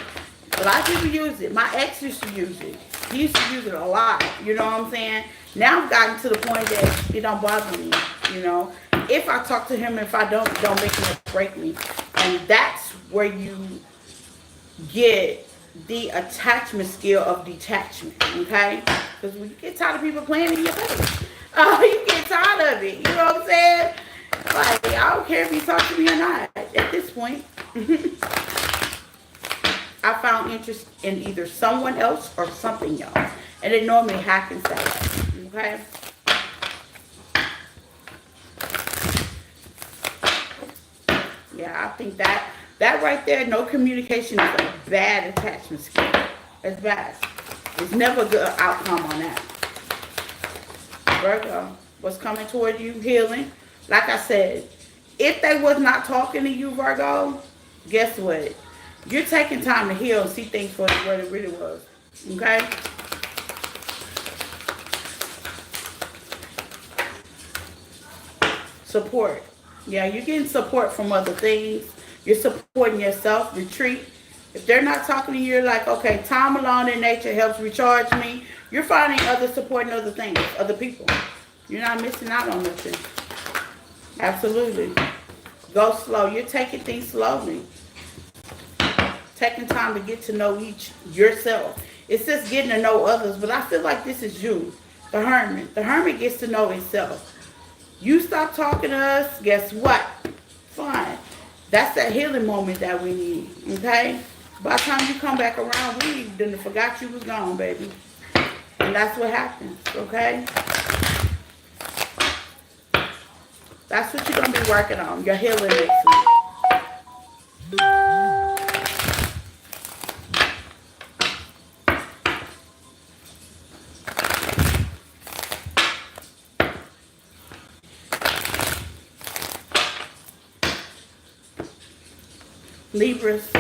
A lot of people use it. My ex used to use it. He used to use it a lot. You know what I'm saying? Now I've gotten to the point that it don't bother me. You know, if I talk to him, if I don't make him break me, and that's where you get the attachment skill of detachment. Okay? Because when you get tired of people playing in your face, you get tired of it. You know what I'm saying? Like, I don't care if you talk to me or not. At this point. I found interest in either someone else or something else. And it normally happens that way. Okay? Yeah, I think that right there, no communication is a bad attachment skill. It's bad. There's never a good outcome on that. Virgo, what's coming toward you? Healing. Like I said, if they was not talking to you, Virgo, guess what? You're taking time to heal and see things for what it really was. Okay? Support. Yeah, you're getting support from other things. You're supporting yourself. Retreat. If they're not talking to you, you're like, okay, time alone in nature helps recharge me. You're finding other support and other things, other people. You're not missing out on nothing. Absolutely. Go slow. You're taking things slowly. Taking time to get to know yourself. It's just getting to know others, but I feel like this is you, the hermit. The hermit gets to know himself. You stop talking to us, guess what? Fine. That's that healing moment that we need, okay? By the time you come back around, we done forgot you was gone, baby. And that's what happens, okay? That's what you're going to be working on, your healing next week. Libras.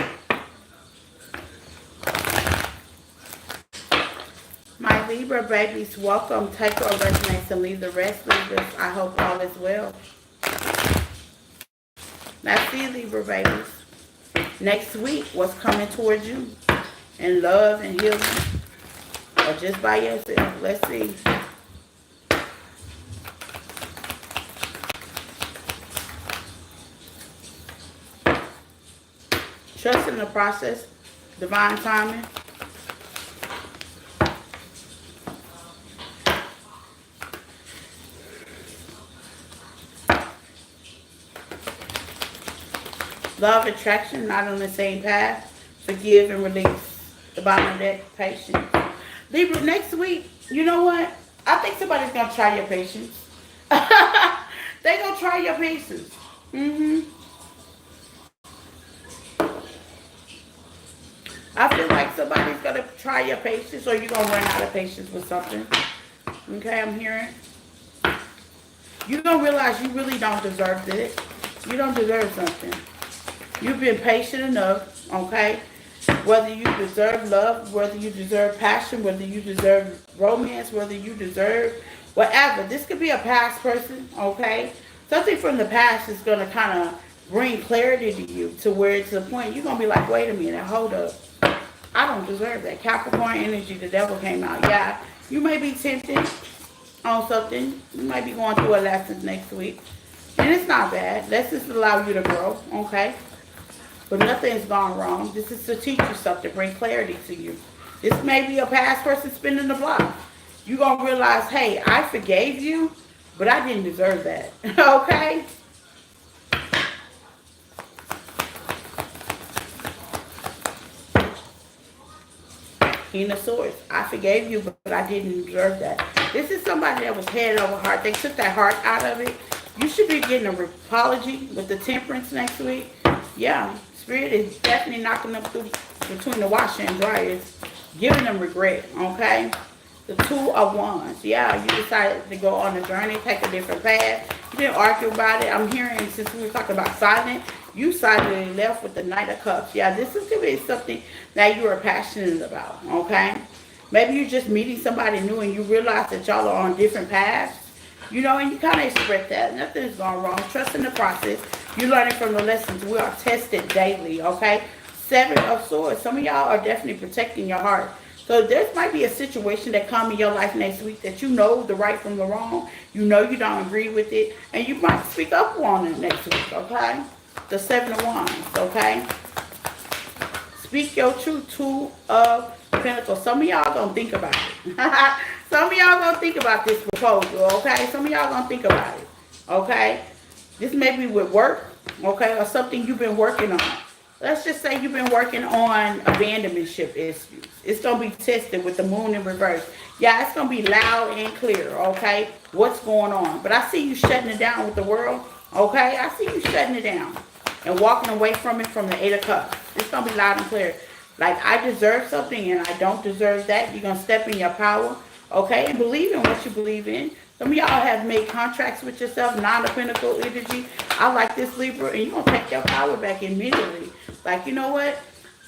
My Libra babies, welcome. Take what resonates and leave the rest, Libras. I hope all is well. Now see, Libra babies. Next week, what's coming towards you in love and healing? Or just by yourself? Let's see. Trust in the process, divine timing. Love, attraction, not on the same path. Forgive and release. The bottom of that, patience. Libra, next week, you know what? I think somebody's going to try your patience. They're going to try your patience. I feel like somebody's going to try your patience or you're going to run out of patience with something. Okay, I'm hearing. You're going to realize you really don't deserve this. You don't deserve something. You've been patient enough, okay? Whether you deserve love, whether you deserve passion, whether you deserve romance, whether you deserve whatever. This could be a past person, okay? Something from the past is going to kind of bring clarity to you to where it's the point you're going to be like, wait a minute, hold up. I don't deserve that. Capricorn energy, the devil came out. Yeah, you may be tempted. on something. You might be going through a lesson next week. And it's not bad. Let's just allow you to grow, okay? But nothing's gone wrong. This is to teach you something, bring clarity to you. This may be a past person spinning the block. You're going to realize, hey, I forgave you, but I didn't deserve that, okay? King of Swords. I forgave you, but I didn't deserve that. This is somebody that was head over heart. They took that heart out of it. You should be getting an apology with the Temperance next week. Yeah, Spirit is definitely knocking them through between the washer and dryers, giving them regret, okay? The Two of Wands. Yeah, you decided to go on a journey, take a different path. You didn't argue about it. I'm hearing, since we were talking about silent, you silently left with the Knight of Cups. Yeah, this is going to be something that you are passionate about, okay? Maybe you're just meeting somebody new and you realize that y'all are on different paths. You know, and you kind of express that. Nothing's gone wrong. Trust in the process. You're learning from the lessons. We are tested daily, okay? Seven of Swords. Some of y'all are definitely protecting your heart. So there might be a situation that comes in your life next week that you know the right from the wrong. You know you don't agree with it. And you might speak up on it next week, okay? The Seven of Wands, okay? Speak your truth. Two of Pentacles. Some of y'all gonna think about it. Some of y'all gonna think about this proposal, okay? Some of y'all gonna think about it, okay? This may be with work, okay, or something you've been working on. Let's just say you've been working on abandonmentship issues. It's gonna be tested with the Moon in reverse. Yeah, it's gonna be loud and clear, okay? What's going on? But I see you shutting it down with the world, okay? I see you shutting it down and walking away from it from the Eight of Cups. It's gonna be loud and clear. Like, I deserve something and I don't deserve that. You're gonna step in your power. Okay, and believe in what you believe in. Some of y'all have made contracts with yourself, Nine of Pentacles energy. I like this, Libra, and you're going to take your power back immediately. Like, you know what?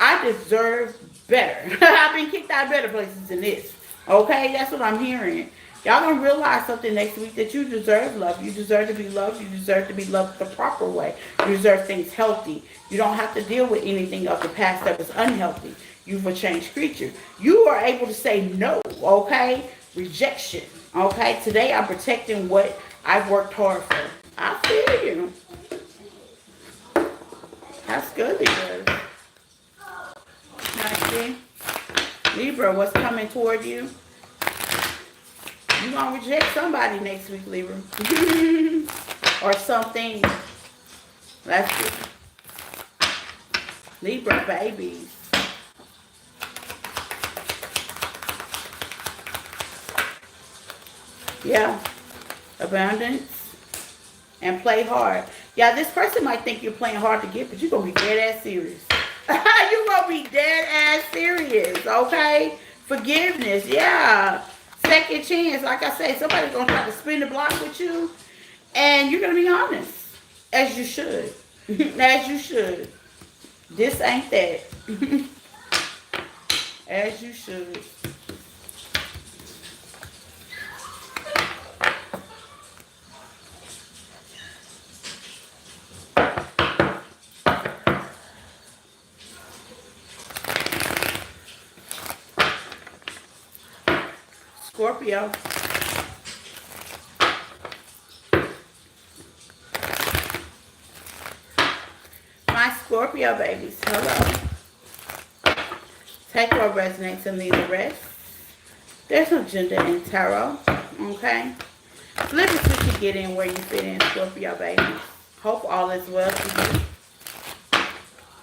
I deserve better. I've been kicked out of better places than this. Okay, that's what I'm hearing. Y'all going to realize something next week, that you deserve love. You deserve to be loved. You deserve to be loved the proper way. You deserve things healthy. You don't have to deal with anything of the past that was unhealthy. You've a changed creature. You are able to say no, okay? Rejection, okay? Today I'm protecting what I've worked hard for. I feel you. That's good, Libra. Now, see? Libra, what's coming toward you? You're going to reject somebody next week, Libra. Or something. Let's see. Libra, babies. Yeah, abundance and play hard. Yeah, this person might think you're playing hard to get, but you're going to be dead ass serious. You're going to be dead ass serious, okay? Forgiveness, yeah. Second chance, like I said, somebody's going to try to spin the block with you, and you're going to be honest, as you should. As you should. This ain't that. As you should. Scorpio. My Scorpio babies, hello. Take what resonates and leave the rest. There's no gender in tarot, okay? Flip it so you get in where you fit in, Scorpio babies. Hope all is well for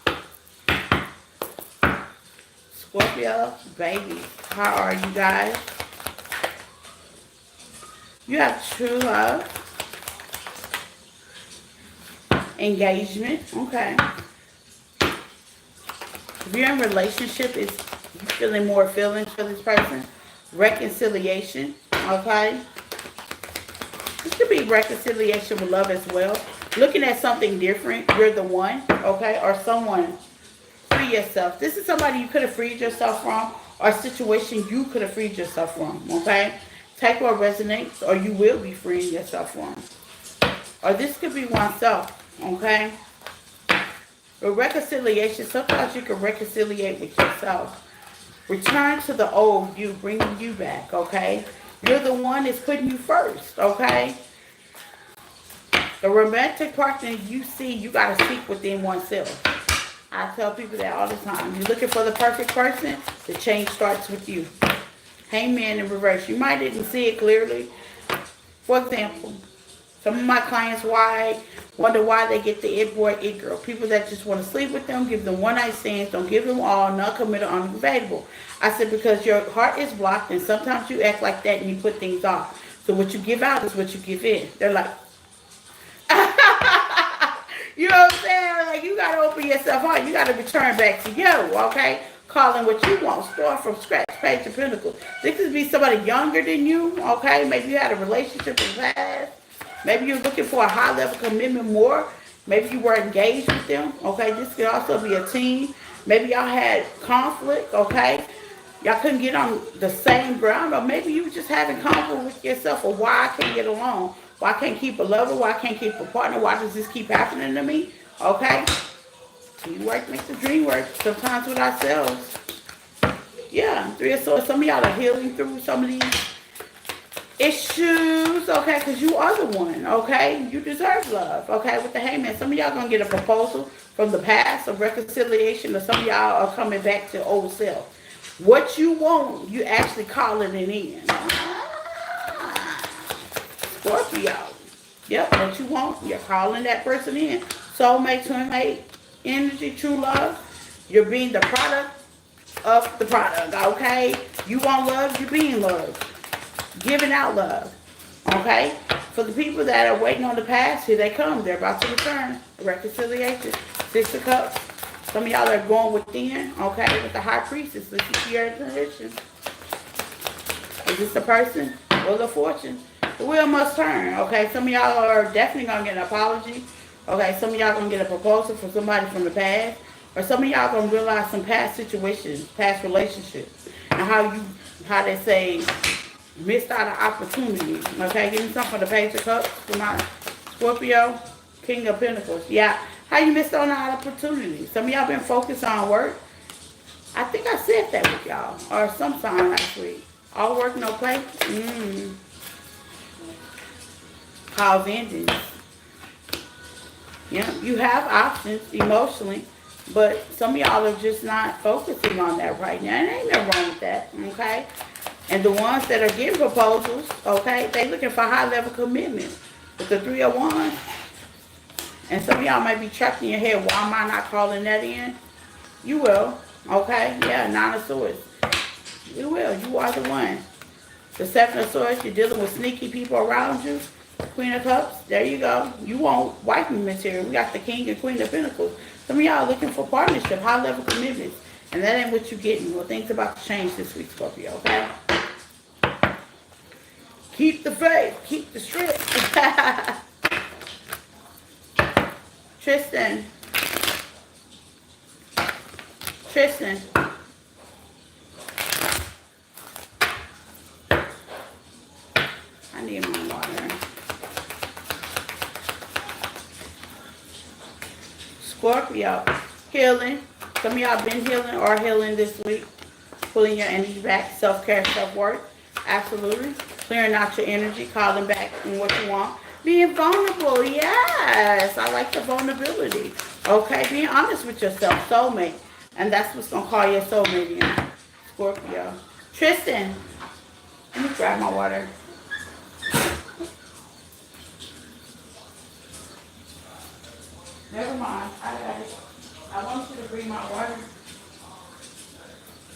you. Scorpio babies, how are you guys? You have true love, engagement, okay. If you're in a relationship, you're feeling more feelings for this person. Reconciliation, okay. This could be reconciliation with love as well. Looking at something different, you're the one, okay, or someone. Free yourself. This is somebody you could have freed yourself from, or a situation you could have freed yourself from, okay. Take what resonates, or you will be freeing yourself from. Or this could be oneself, okay? With reconciliation, sometimes you can reconciliate with yourself. Return to the old you, bringing you back, okay? You're the one that's putting you first, okay? The romantic partner you see, you got to seek within oneself. I tell people that all the time. You're looking for the perfect person, the change starts with you. Hangman in reverse. You might didn't see it clearly. For example, some of my clients wonder why they get the it boy, it girl. People that just want to sleep with them, give them one night stands, don't give them all, non-committal, unavailable. I said because your heart is blocked and sometimes you act like that and you put things off. So what you give out is what you give in. They're like, you know what I'm saying? Like you gotta open yourself up. You gotta return back to you, okay? Calling what you want. Start from scratch. Page of Pentacles. This could be somebody younger than you, okay? Maybe you had a relationship in the past. Maybe you're looking for a high level commitment more. Maybe you were engaged with them, okay? This could also be a team. Maybe y'all had conflict, okay? Y'all couldn't get on the same ground, or maybe you were just having conflict with yourself, or why I can't get along. Why I can't keep a lover? Why I can't keep a partner? Why does this keep happening to me? Okay? Teamwork makes the dream work. Sometimes with ourselves. Yeah, Three of Swords. Some of y'all are healing through some of these issues, okay? Because you are the one, okay? You deserve love, okay? With the Hangman. Some of y'all going to get a proposal from the past of reconciliation, or some of y'all are coming back to old self. What you want, you actually calling it in. Scorpio. Yep, what you want, you're calling that person in. Soulmate, twinmate, energy, true love. You're being the product of the product, okay? You want love, you're being loved. Giving out love, okay? For the people that are waiting on the past, here they come. They're about to return. Reconciliation. Six of Cups. Some of y'all are going within, okay? With the High Priestess. Listen to your intuition. Is this the person? Wheel of Fortune. The wheel must turn, okay? Some of y'all are definitely going to get an apology. Okay, some of y'all going to get a proposal from somebody from the past. Or some of y'all going to realize some past situations, past relationships. And how they say, missed out an opportunity. Okay, give me something for the Page of Cups for my Scorpio. King of Pentacles. Yeah, how you missed on an opportunity? Some of y'all been focused on work. I think I said that with y'all. Or sometime last week. All work, no play. Cause endings. Yeah, you have options emotionally, but some of y'all are just not focusing on that right now. And ain't nothing wrong with that, okay? And the ones that are getting proposals, okay, they looking for high level commitment. With the Three of Wands. And some of y'all might be trapped in your head, why am I not calling that in? You will, okay? Yeah, Nine of Swords. You will, you are the one. The Seven of Swords, you're dealing with sneaky people around you. Queen of Cups, there you go. You want wifing material. We got the King and Queen of Pentacles. Some of y'all are looking for partnership, high level commitments. And that ain't what you're getting. Well, things about to change this week, Scorpio, okay? Keep the faith. Keep the strength. Tristan. I need my water. Scorpio. Healing. Some of y'all been healing or healing this week. Pulling your energy back. Self-care, self-worth. Absolutely. Clearing out your energy. Calling back on what you want. Being vulnerable. Yes. I like the vulnerability. Okay. Being honest with yourself. Soulmate. And that's what's going to call your soulmate in. Scorpio. Tristan. Let me grab my water. Never mind. I got it. I want you to bring my water.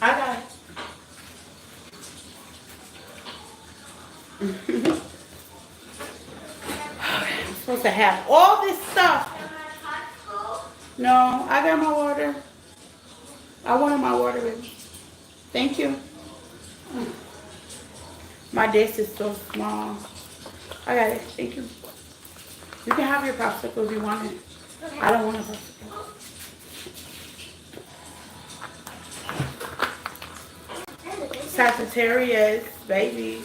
I got it. I'm supposed to have all this stuff. No, I got my water. I wanted my water with me. Thank you. My desk is so small. I got it. Thank you. You can have your popsicle if you want it. I don't want a popsicle. Sagittarius, baby.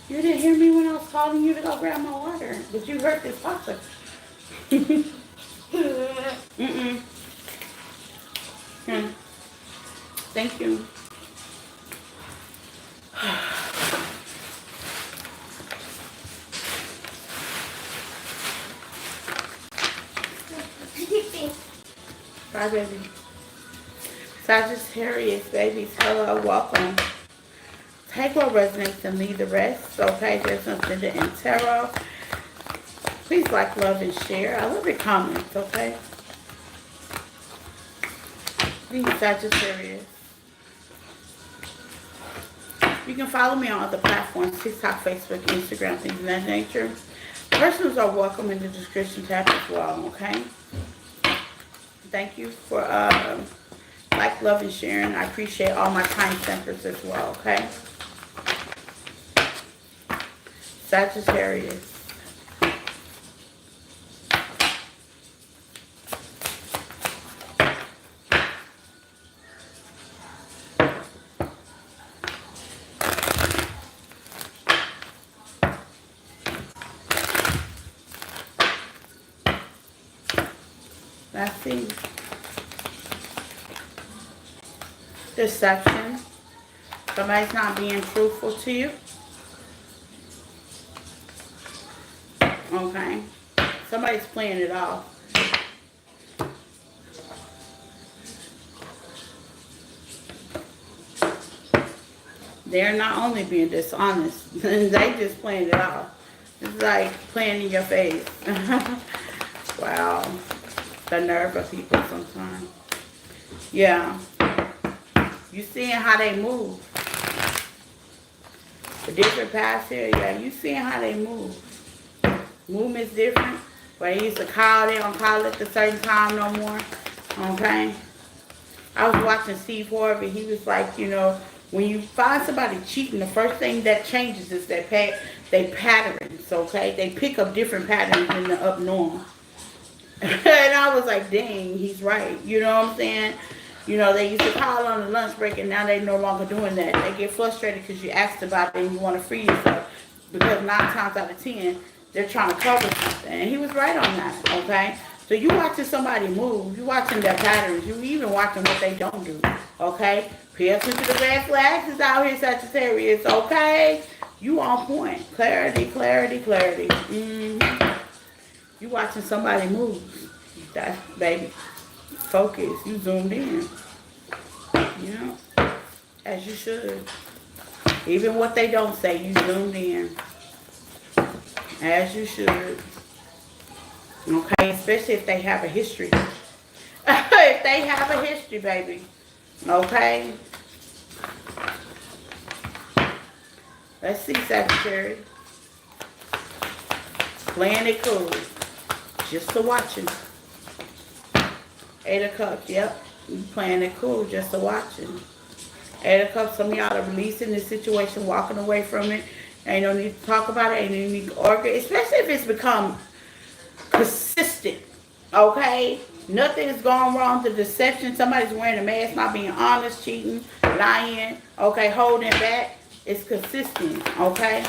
You didn't hear me when I was calling you to go grab my water, but you hurt this pasta. Mm-mm. Hmm. Thank you. Bye, baby. Sagittarius, babies, hello, welcome. Take what resonates and leave the rest. Okay, there's something in tarot. Please like, love, and share. I love your comments, okay? Please, Sagittarius. You can follow me on other platforms, TikTok, Facebook, Instagram, things of that nature. Personals are welcome in the description tab as well, okay? Thank you for like, love, and sharing. I appreciate all my time centers as well, okay? Sagittarius. Let's see. Deception. Somebody's not being truthful to you. Okay. Somebody's playing it off. They're not only being dishonest, they just playing it off. It's like playing in your face. Wow. The nerve of people sometimes. Yeah. You seeing how they move. The different paths here, yeah, you seeing how they move. Movement's different. Where they used to call, they don't call it a certain time no more. Okay? I was watching Steve Harvey. He was like, you know, when you find somebody cheating, the first thing that changes is they patterns, okay? They pick up different patterns than the up norm. And I was like, dang, he's right. You know what I'm saying? You know, they used to call on the lunch break, and now they're no longer doing that. They get frustrated because you asked about it and you want to free yourself. Because 9 times out of 10, they're trying to cover something. And he was right on that, okay? So you watching somebody move. You watching their patterns. You even watching what they don't do, okay? Pay attention to the red flags is out here, Sagittarius, okay? You on point. Clarity, clarity, clarity. You watching somebody move. That's, baby, focus. You zoomed in. You know, as you should. Even what they don't say, you zoomed in. As you should. Okay, especially if they have a history. If they have a history, baby. Okay? Let's see, Sagittarius. Playing it cool. Just to watching. 8 of Cups, yep. You playing it cool, just to watching. 8 of Cups, some of y'all are releasing this situation, walking away from it. Ain't no need to talk about it, ain't no need to argue, especially if it's become consistent, okay? Nothing is going wrong. The deception, somebody's wearing a mask, not being honest, cheating, lying, okay, holding back. It's consistent, okay?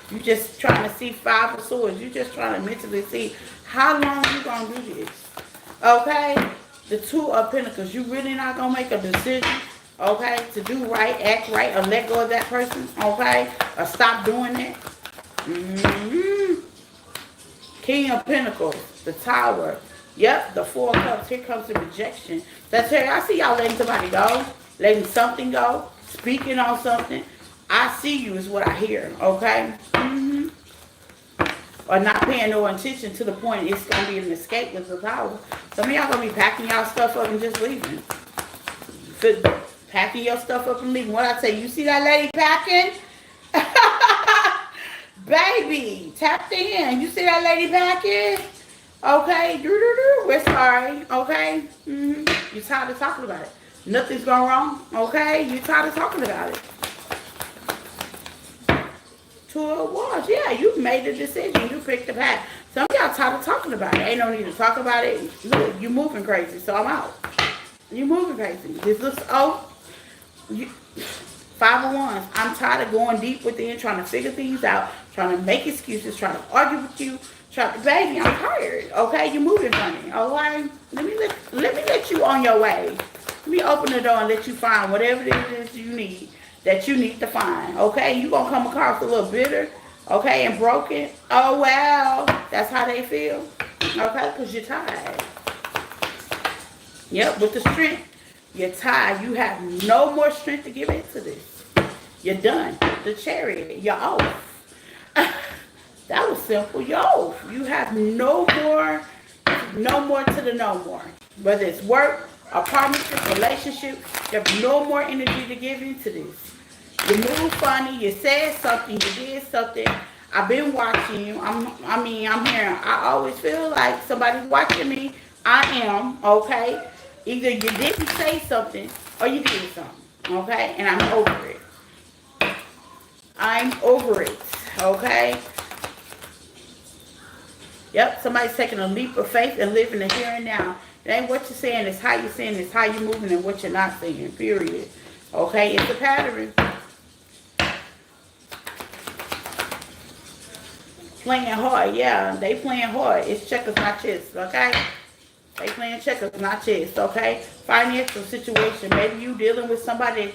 You just trying to see 5 of Swords. You just trying to mentally see how long you going to do this, okay? The 2 of Pentacles. You really not going to make a decision, okay, to do right, act right, or let go of that person, okay? Or stop doing that. King of Pentacles, the Tower. Yep, the 4 of Cups. Here comes the rejection. That's here. I see y'all letting somebody go, letting something go, speaking on something. I see you is what I hear, okay? Or not paying no attention to the point it's going to be an escape with the Tower. Some of y'all going to be packing y'all stuff up and just leaving. Packing your stuff up and leaving. What I say, you see that lady packing? Baby, tap the hand. You see that lady packing? Okay, we're sorry, okay? You're tired of talking about it. Nothing's going wrong, okay? You're tired of talking about it. 2 of Wands, yeah, you made a decision. You picked the path. Some of y'all tired of talking about it. Ain't no need to talk about it. Look, you moving crazy, so I'm out. You moving crazy. This looks, 501s. I'm tired of going deep within, trying to figure things out, trying to make excuses, trying to argue with you. Baby, I'm tired. Okay, you're moving funny. All right, let me let you on your way. Let me open the door and let you find whatever it is you need to find. Okay, you gonna come across a little bitter, okay, and broken. Oh well, that's how they feel. Okay, because you're tired. Yep, with the strength. You're tired. You have no more strength to give into this. You're done. The chariot. You're off. That was simple. You're off. You have no more to the no more. Whether it's work, a partnership, relationship, you have no more energy to give into this. You move funny. You said something. You did something. I've been watching you. I'm here. I always feel like somebody's watching me. I am, okay? Either you didn't say something or you did something, okay? And I'm over it. I'm over it, okay? Yep, somebody's taking a leap of faith and living the here and now. It ain't what you're saying, it's how you're saying, it's how you're moving and what you're not saying, period. Okay, it's a pattern. Playing hard, yeah, they playing hard. It's checkers, not chess, okay? They playing checkers, not chess, okay? Financial situation. Maybe you dealing with somebody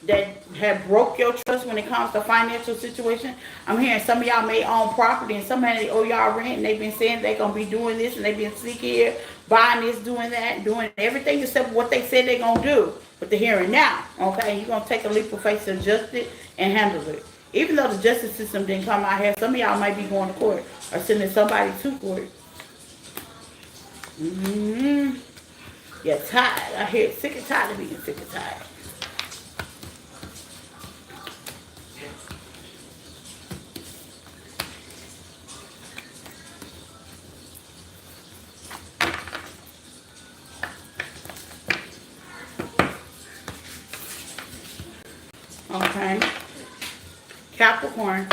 that have broke your trust when it comes to financial situation. I'm hearing some of y'all may own property and somebody owe y'all rent and they've been saying they're going to be doing this and they've been sick here, buying this, doing that, doing everything except what they said they're going to do. But the here and now, okay? You're going to take a leap of faith to adjust it and handle it. Even though the justice system didn't come out here, some of y'all might be going to court or sending somebody to court. You're tired. I hear sick and tired of being sick and tired. Okay. Capricorn.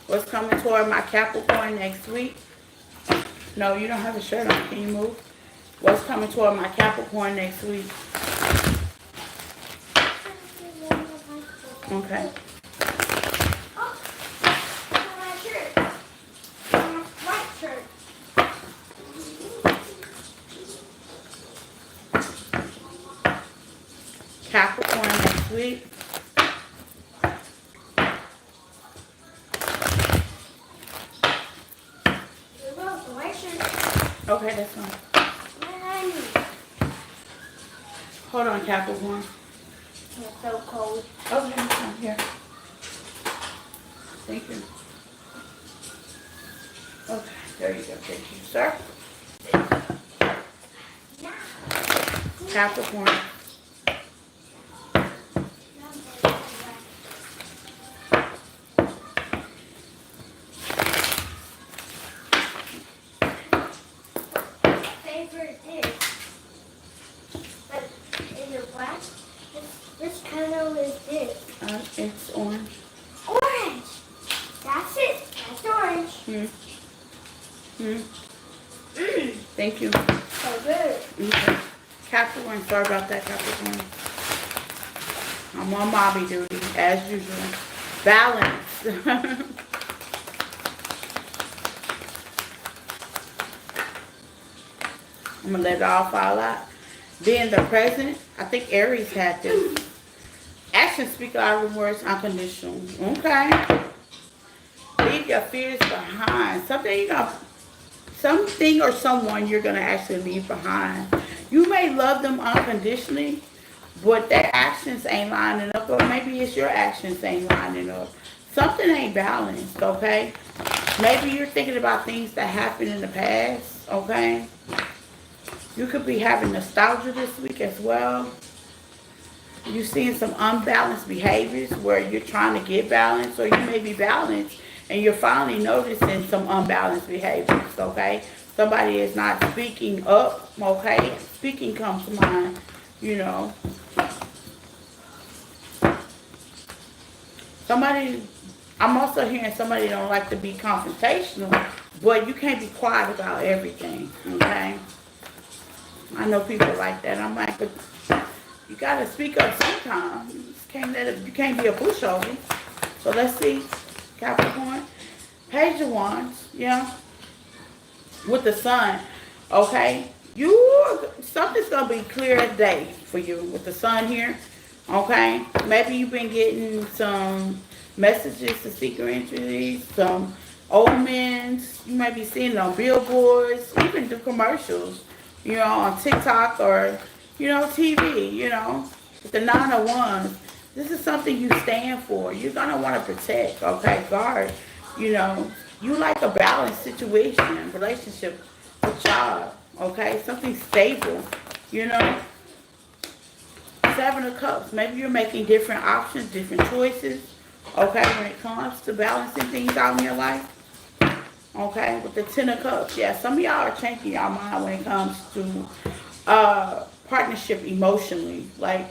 What's coming toward my Capricorn next week? No, you don't have a shirt on. Can you move? What's coming toward my Capricorn next week? Okay. Capricorn next week. Okay, that's fine. Hold on, Capricorn. It's so cold. Okay, I'm here. Thank you. Okay, there you go. Thank you, sir. Capricorn. Favorite dish. But is it black? Which color is this? It's orange. Orange. That's it. That's orange. Thank you. So good. Okay. Capricorn, sorry about that, Capricorn. I'm on mommy duty, as usual. Balance. I'm going to let it all fall out. Being the present, I think Aries had this. Actions speak louder than words, unconditional. Okay. Leave your fears behind. Something or someone you're going to actually leave behind. You may love them unconditionally, but their actions ain't lining up, or maybe it's your actions ain't lining up. Something ain't balanced, okay? Maybe you're thinking about things that happened in the past, okay? You could be having nostalgia this week as well. You're seeing some unbalanced behaviors where you're trying to get balance, or you may be balanced and you're finally noticing some unbalanced behaviors, okay? Somebody is not speaking up, okay? Speaking comes to mind, you know. I'm also hearing somebody don't like to be confrontational, but you can't be quiet about everything, okay? I know people like that. I'm like, but you gotta speak up sometimes. You can't be a pushover. So let's see, Capricorn, Page of Wands, yeah, with the Sun. Okay, something's gonna be clear as day for you with the Sun here. Okay, maybe you've been getting some messages to secret entities, some omens. You might be seeing it on billboards, even the commercials, on TikTok or, TV, with the 901. This is something you stand for. You're going to want to protect, okay, guard. You like a balanced situation, relationship, a job, okay, something stable, you know. Seven of Cups. Maybe you're making different options, different choices, okay, when it comes to balancing things out in your life. Okay, with the Ten of Cups. Yeah, some of y'all are changing your mind when it comes to partnership emotionally. Like,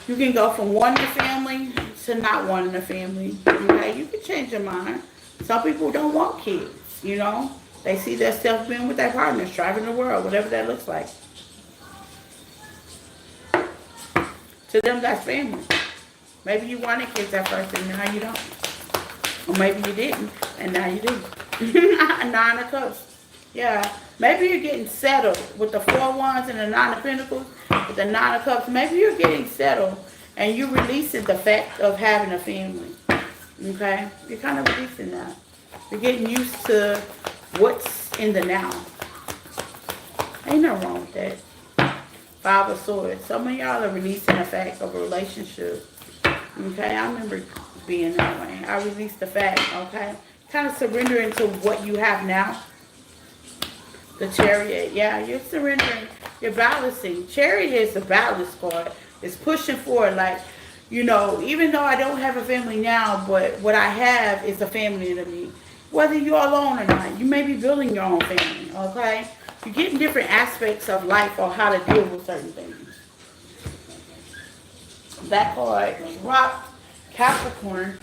you can go from wanting a family to not wanting a family. Okay, you can change your mind. Some people don't want kids, They see themselves being with their partners, traveling the world, whatever that looks like. To them, that's family. Maybe you wanted kids at first and now you don't. Or maybe you didn't and now you do. Nine of Cups. Yeah. Maybe you're getting settled with the Four Wands and the Nine of Pentacles. With the Nine of Cups. Maybe you're getting settled and you're releasing the fact of having a family. Okay? You're kind of releasing that. You're getting used to what's in the now. Ain't nothing wrong with that. Five of Swords. Some of y'all are releasing the fact of a relationship. Okay? I remember being that way. I released the fact. Okay? Kind of surrendering to what you have now. The Chariot. Yeah, you're surrendering. You're balancing. Chariot is the balance card. It's pushing forward. Like, even though I don't have a family now, but what I have is a family to me. Whether you're alone or not, you may be building your own family. Okay? You're getting different aspects of life or how to deal with certain things. That card, Rock, Capricorn.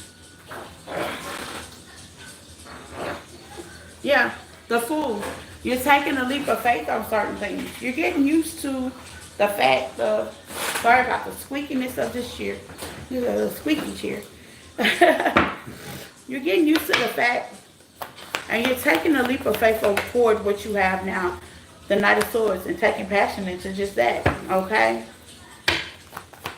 Yeah, the Fool. You're taking a leap of faith on certain things. You're getting used to the fact of, sorry about the squeakiness of this chair. This is a squeaky chair. You're getting used to the fact, and you're taking a leap of faith toward what you have now, the Knight of Swords, and taking passion into just that, okay?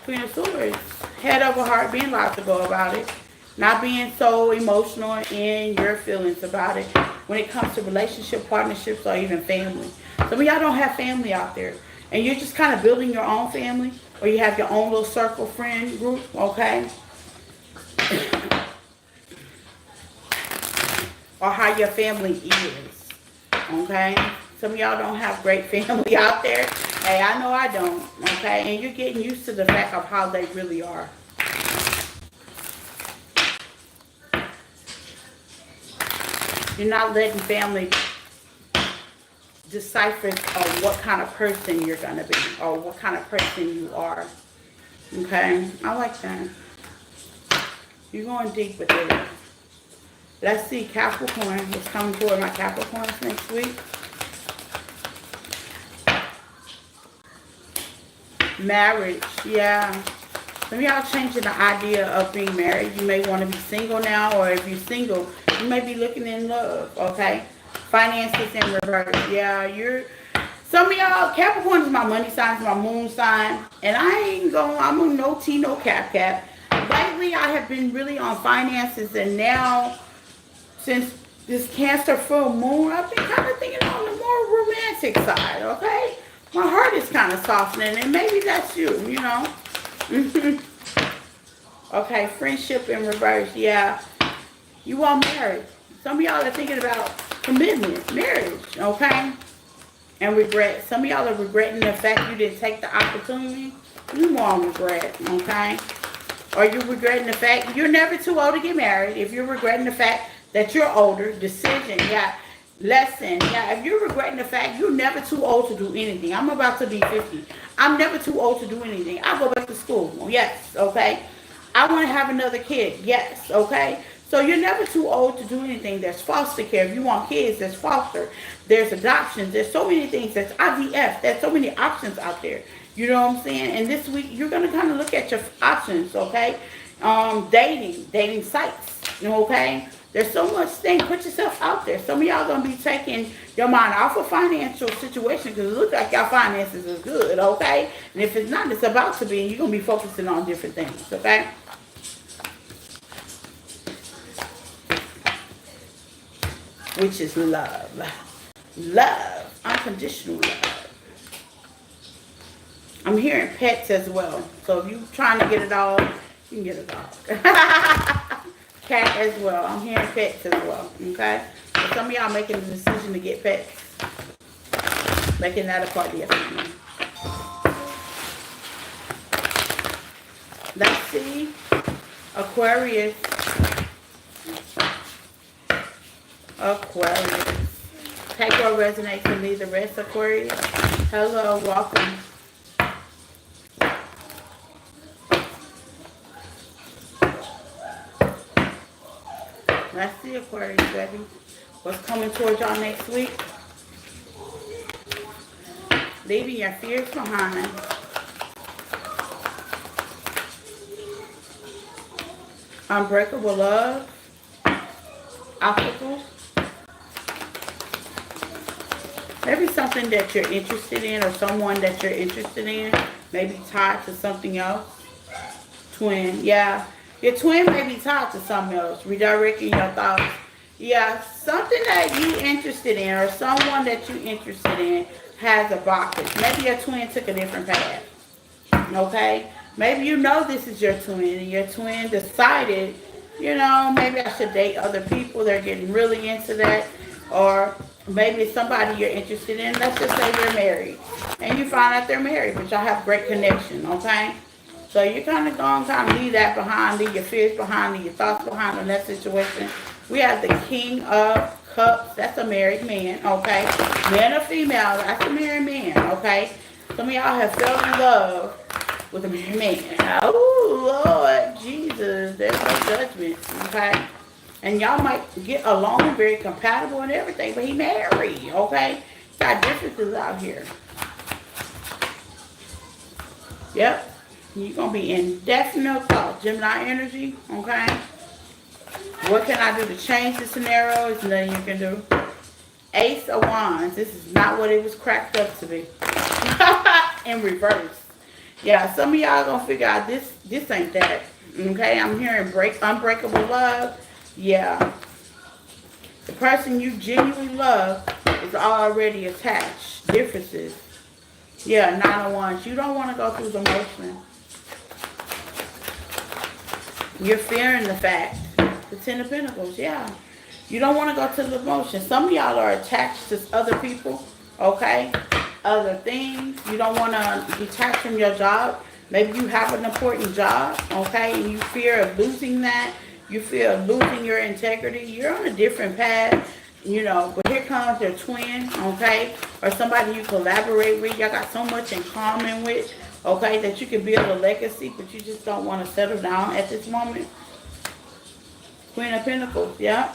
Queen of Swords, head over heart, being logical about it, not being so emotional in your feelings about it when it comes to relationship, partnerships, or even family. Some of y'all don't have family out there, and you're just kind of building your own family, or you have your own little circle friend group, okay? Or how your family is, okay? Some of y'all don't have great family out there. Hey, I know I don't, okay? And you're getting used to the fact of how they really are. You're not letting family decipher what kind of person you're going to be or what kind of person you are, okay? I like that. You're going deep with it. Let's see, Capricorn. What's coming toward my Capricorns next week? Marriage, yeah. Some of y'all changing the idea of being married. You may want to be single now, or if you're single, you may be looking in love, okay? Finances in reverse, yeah. Some of y'all, Capricorn is my money sign, it's my moon sign, and I'm a no tea, no cap. Lately, I have been really on finances, and now, since this Cancer full moon, I've been kind of thinking on the more romantic side, okay? My heart is kind of softening, and maybe that's you, Okay, friendship in reverse, yeah. You are married. Some of y'all are thinking about commitment, marriage, okay? And regret. Some of y'all are regretting the fact you didn't take the opportunity. You more on regret, okay? Or you're regretting the fact you're never too old to get married. If you're regretting the fact that you're older, decision, yeah, lesson, yeah. If you're regretting the fact you're never too old to do anything. I'm about to be 50. I'm never too old to do anything. I go back to school, yes, okay? I want to have another kid, yes, okay? So you're never too old to do anything. There's foster care. If you want kids, there's foster. There's adoptions. There's so many things. There's IVF. There's so many options out there. You know what I'm saying? And this week, you're going to kind of look at your options, okay? Dating sites, okay? There's so much thing. Put yourself out there. Some of y'all going to be taking your mind off of financial situation because it looks like y'all finances is good, okay? And if it's not, it's about to be, and you're going to be focusing on different things, okay? Which is love. Love. Unconditional love. I'm hearing pets as well. So if you're trying to get a dog, you can get a dog. Cat as well. I'm hearing pets as well. Okay? So some of y'all making the decision to get pets. Making that a part of your family. Let's see. Aquarius. Aquarius. Take what resonates and leave the rest, Aquarius. Hello, welcome. Let's see, Aquarius, baby. What's coming towards y'all next week? Leaving your fears behind. Unbreakable love. Obstacles. Maybe something that you're interested in or someone that you're interested in. Maybe tied to something else. Twin. Yeah. Your twin may be tied to something else. Redirecting your thoughts. Yeah. Something that you're interested in or someone that you're interested in has a blockage. Maybe your twin took a different path. Okay? Maybe you know this is your twin and your twin decided, you know, maybe I should date other people. They're getting really into that. Or maybe it's somebody you're interested in. Let's just say they're married. And you find out they're married, but y'all have great connection, okay? So you're kind of going to kind of leave that behind, leave your fears behind, leave your thoughts behind in that situation. We have the King of Cups. That's a married man, okay? Man or female, that's a married man, okay? Some of y'all have fell in love with a married man. Oh, Lord Jesus, there's no judgment, okay? And y'all might get along, very compatible and everything, but he married, okay? Got differences out here. Yep. You're going to be in definite thought. Gemini energy, okay? What can I do to change the scenario? There's nothing you can do. Ace of Wands. This is not what it was cracked up to be. In reverse. Yeah, some of y'all going to figure out this ain't that. Okay, I'm hearing unbreakable love. Yeah. The person you genuinely love is already attached. Differences. Yeah, 9 of Wands. You don't want to go through the motion. You're fearing the fact. The 10 of Pentacles, yeah. You don't want to go to the motion. Some of y'all are attached to other people, okay? Other things. You don't want to detach from your job. Maybe you have an important job, okay? And you fear of losing that. You fear of losing your integrity. You're on a different path, you know. But here comes your twin, okay? Or somebody you collaborate with. Y'all got so much in common with, okay, that you can build a legacy, but you just don't want to settle down at this moment. Queen of Pentacles, yeah.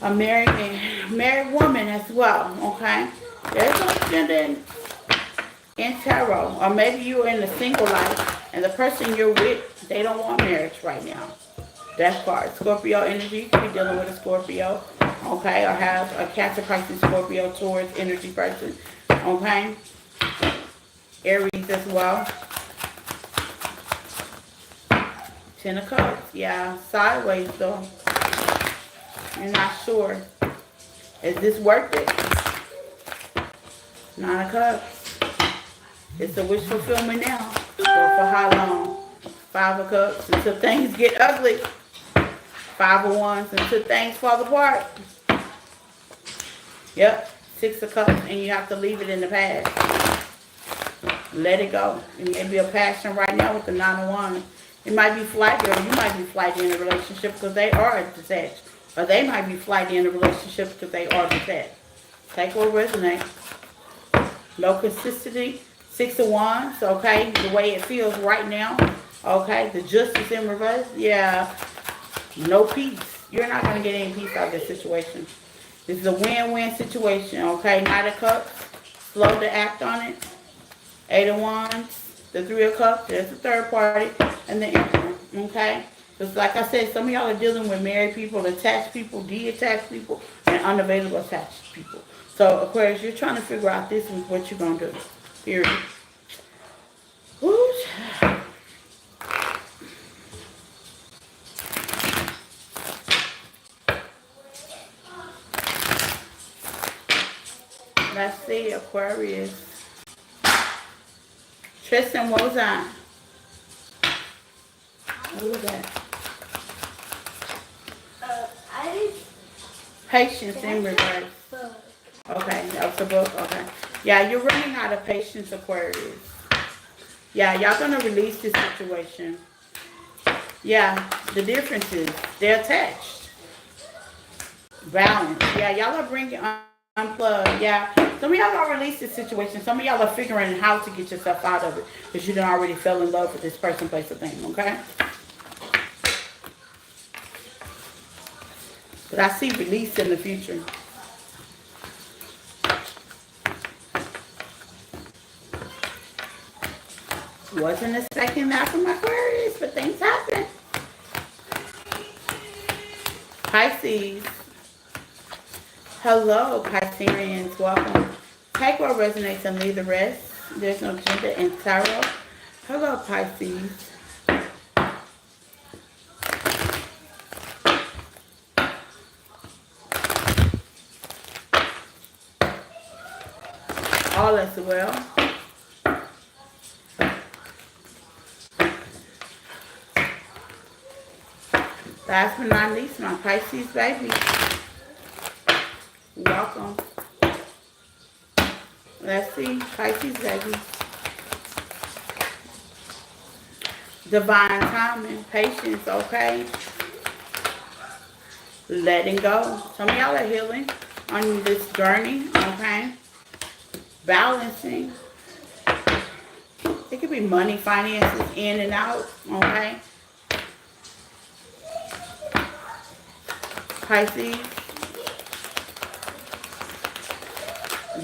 A married man, married woman as well, okay? There's no gender in tarot. Or maybe you're in a single life and the person you're with, they don't want marriage right now. That's part. Scorpio energy, you could be dealing with a Scorpio, okay? Or have a Cancer, Pisces, Scorpio, Taurus energy person, okay? Aries as well. 10 of Cups, yeah, sideways though. You're not sure. Is this worth it? 9 of Cups. It's a wish fulfillment now. Or for how long? 5 of Cups until things get ugly. 5 of Wands until things fall apart. Yep, 6 of Cups, and you have to leave it in the past. Let it go. It may be a passion right now with the 9 of Wands. It might be flighty, or you might be flighty in a relationship because they are detached. Or they might be flighty in a relationship because they are detached. Take what resonates. No consistency. 6 of Wands, okay? The way it feels right now. Okay? The justice in reverse. Yeah. No peace. You're not going to get any peace out of this situation. This is a win-win situation, okay? Knight of Cups, slow to act on it. Eight of Wands, the Three of Cups, there's the third party, and the Emperor, okay? Because like I said, some of y'all are dealing with married people, attached people, detached people, and unavailable attached people. So, Aquarius, you're trying to figure out this week what you're going to do, period. Woo. Let's see, Aquarius. Tristan Wozon. What was that? I Patience in reverse. Okay, that was the book. Okay. Yeah, you're running out of patience, Aquarius. Yeah, y'all gonna release this situation. Yeah, the difference is they're attached. Balance. Yeah, y'all are bringing unplug. Yeah, some of y'all gonna release this situation. Some of y'all are figuring how to get yourself out of it because you done already fell in love with this person, place, or thing. Okay. But I see release in the future. Wasn't expecting that from Aquarius, but things happen. Pisces. Hello, Pisceans. Welcome. Take what resonates and leave the rest. There's no gender in tarot. Hello, Pisces. All is well. Last but not least, my Pisces baby. Welcome. Let's see, Pisces baby. Divine timing, patience, okay? Letting go. Some of y'all are healing on this journey, okay? Balancing. It could be money, finances, in and out, okay? Pisces.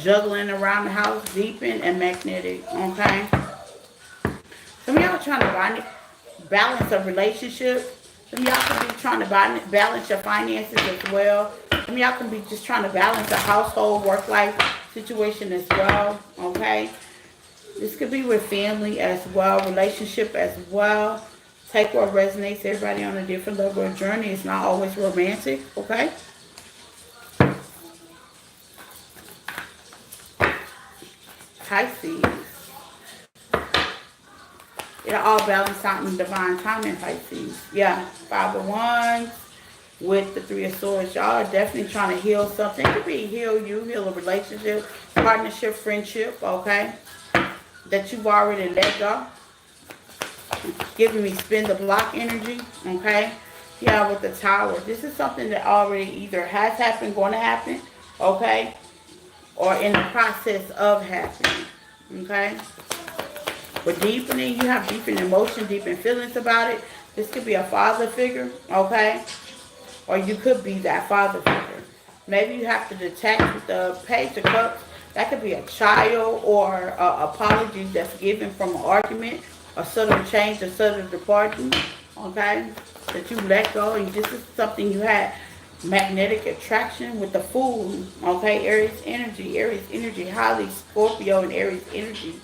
Juggling around the house, deepen and magnetic, okay? Some of y'all are trying to balance a relationship. Some of y'all could be trying to balance your finances as well. Some of y'all can be just trying to balance a household, work-life situation as well, okay? This could be with family as well, relationship as well. Take what resonates. Everybody on a different level of journey. It's not always romantic, okay? Pisces. It'll all balance out in divine timing, Pisces. Yeah, Five of Wands with the Three of Swords. Y'all are definitely trying to heal something. It could be heal you, heal a relationship, partnership, friendship, okay? That you've already let go. Giving me spin the block energy, okay? Yeah, with the Tower. This is something that already either has happened, going to happen, okay? Or in the process of happening, okay? But deepening, you have deepened emotion, deepened feelings about it. This could be a father figure, okay? Or you could be that father figure. Maybe you have to detach with the Page of Cups. That could be a child or apologies that's given from an argument, a sudden change, a sudden departing, okay? That you let go, and this is something you had magnetic attraction with the Fool, okay? Aries energy, highly Scorpio and Aries energy,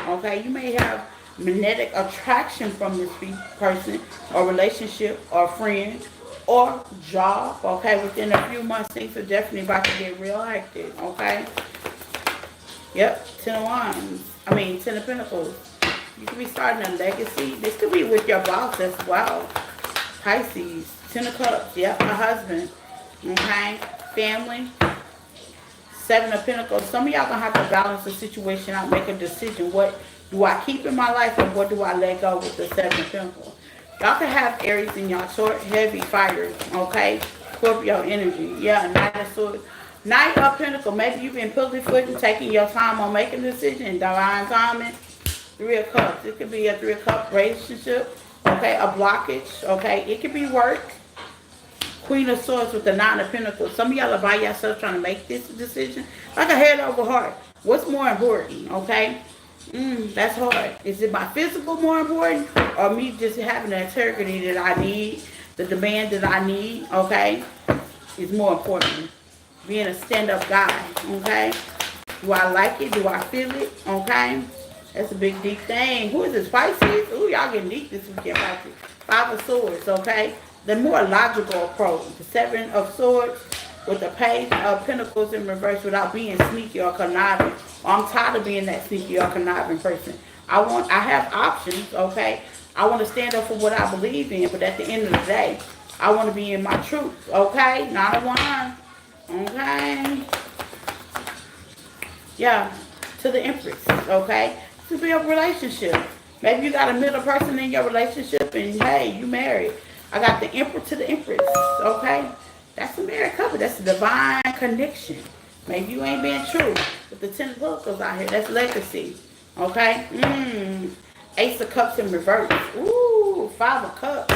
okay? You may have magnetic attraction from this person or relationship or friend or job, okay? Within a few months, things are definitely about to get real hectic, okay? Yep, Ten of Wands. Ten of Pentacles. You could be starting a legacy. This could be with your boss as well. Pisces. Ten of Cups. Yep, a husband. Okay? Family. Seven of Pentacles. Some of y'all going to have to balance the situation out, make a decision. What do I keep in my life and what do I let go with the Seven of Pentacles? Y'all can have Aries in y'all short, heavy fighters. Okay? Scorpio energy. Yeah, Knight of Swords. Knight of Pentacles. Maybe you've been pussyfooting, taking your time on making a decision. Divine timing. Three of Cups. It could be a Three of Cups relationship. Okay, a blockage. Okay, it could be work. Queen of Swords with the Nine of Pentacles. Some of y'all are by yourself trying to make this decision. Like a head over heart. What's more important, okay? That's hard. Is it my physical more important, or me just having the integrity that I need, the demand that I need, okay, is more important. Being a stand-up guy, okay? Do I like it? Do I feel it? Okay? That's a big, deep thing. Who is this, Pisces? Ooh, y'all getting deep this weekend, Pisces. Five of Swords, okay? The more logical approach. The Seven of Swords with the Page of Pentacles in reverse without being sneaky or conniving. I'm tired of being that sneaky or conniving person. I have options, okay? I want to stand up for what I believe in, but at the end of the day, I want to be in my truth, okay? Not a whine, okay? Yeah, to the Empress, okay? To be a relationship. Maybe you got a middle person in your relationship and, hey, you married. I got the Emperor to the Empress, okay? That's a married couple. That's a divine connection. Maybe you ain't being true. With the 10 of Pentacles out here, that's legacy. Okay? Ace of Cups in reverse. Ooh, 5 of Cups.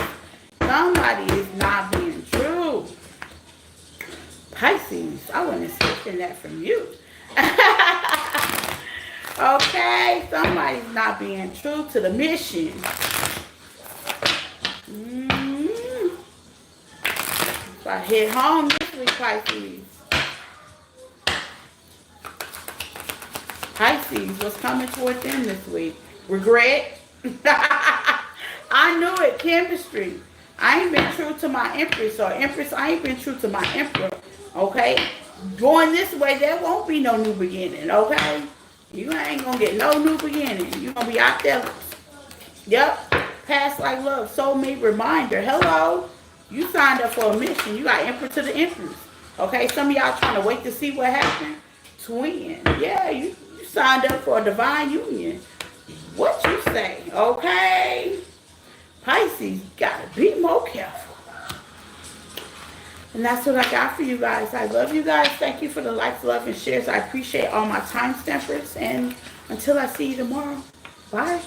Somebody is not being true. Pisces, I wasn't expecting that from you. Okay, somebody's not being true to the mission. If I hit home this week, Pisces. Pisces, what's coming toward them this week? Regret. I knew it. Chemistry. I ain't been true to my Empress, or Empress, I ain't been true to my Emperor. Okay? Going this way, there won't be no new beginning. Okay? You ain't gonna get no new beginning. You gonna be out there. Yep. Past like love. Soulmate reminder. Hello. You signed up for a mission. You got Emperor to the Empress. Okay? Some of y'all trying to wait to see what happened. Twin. Yeah, you signed up for a divine union. What you say? Okay? Pisces, gotta be more careful. And that's what I got for you guys. I love you guys. Thank you for the likes, love, and shares. I appreciate all my time stampers. And until I see you tomorrow, bye.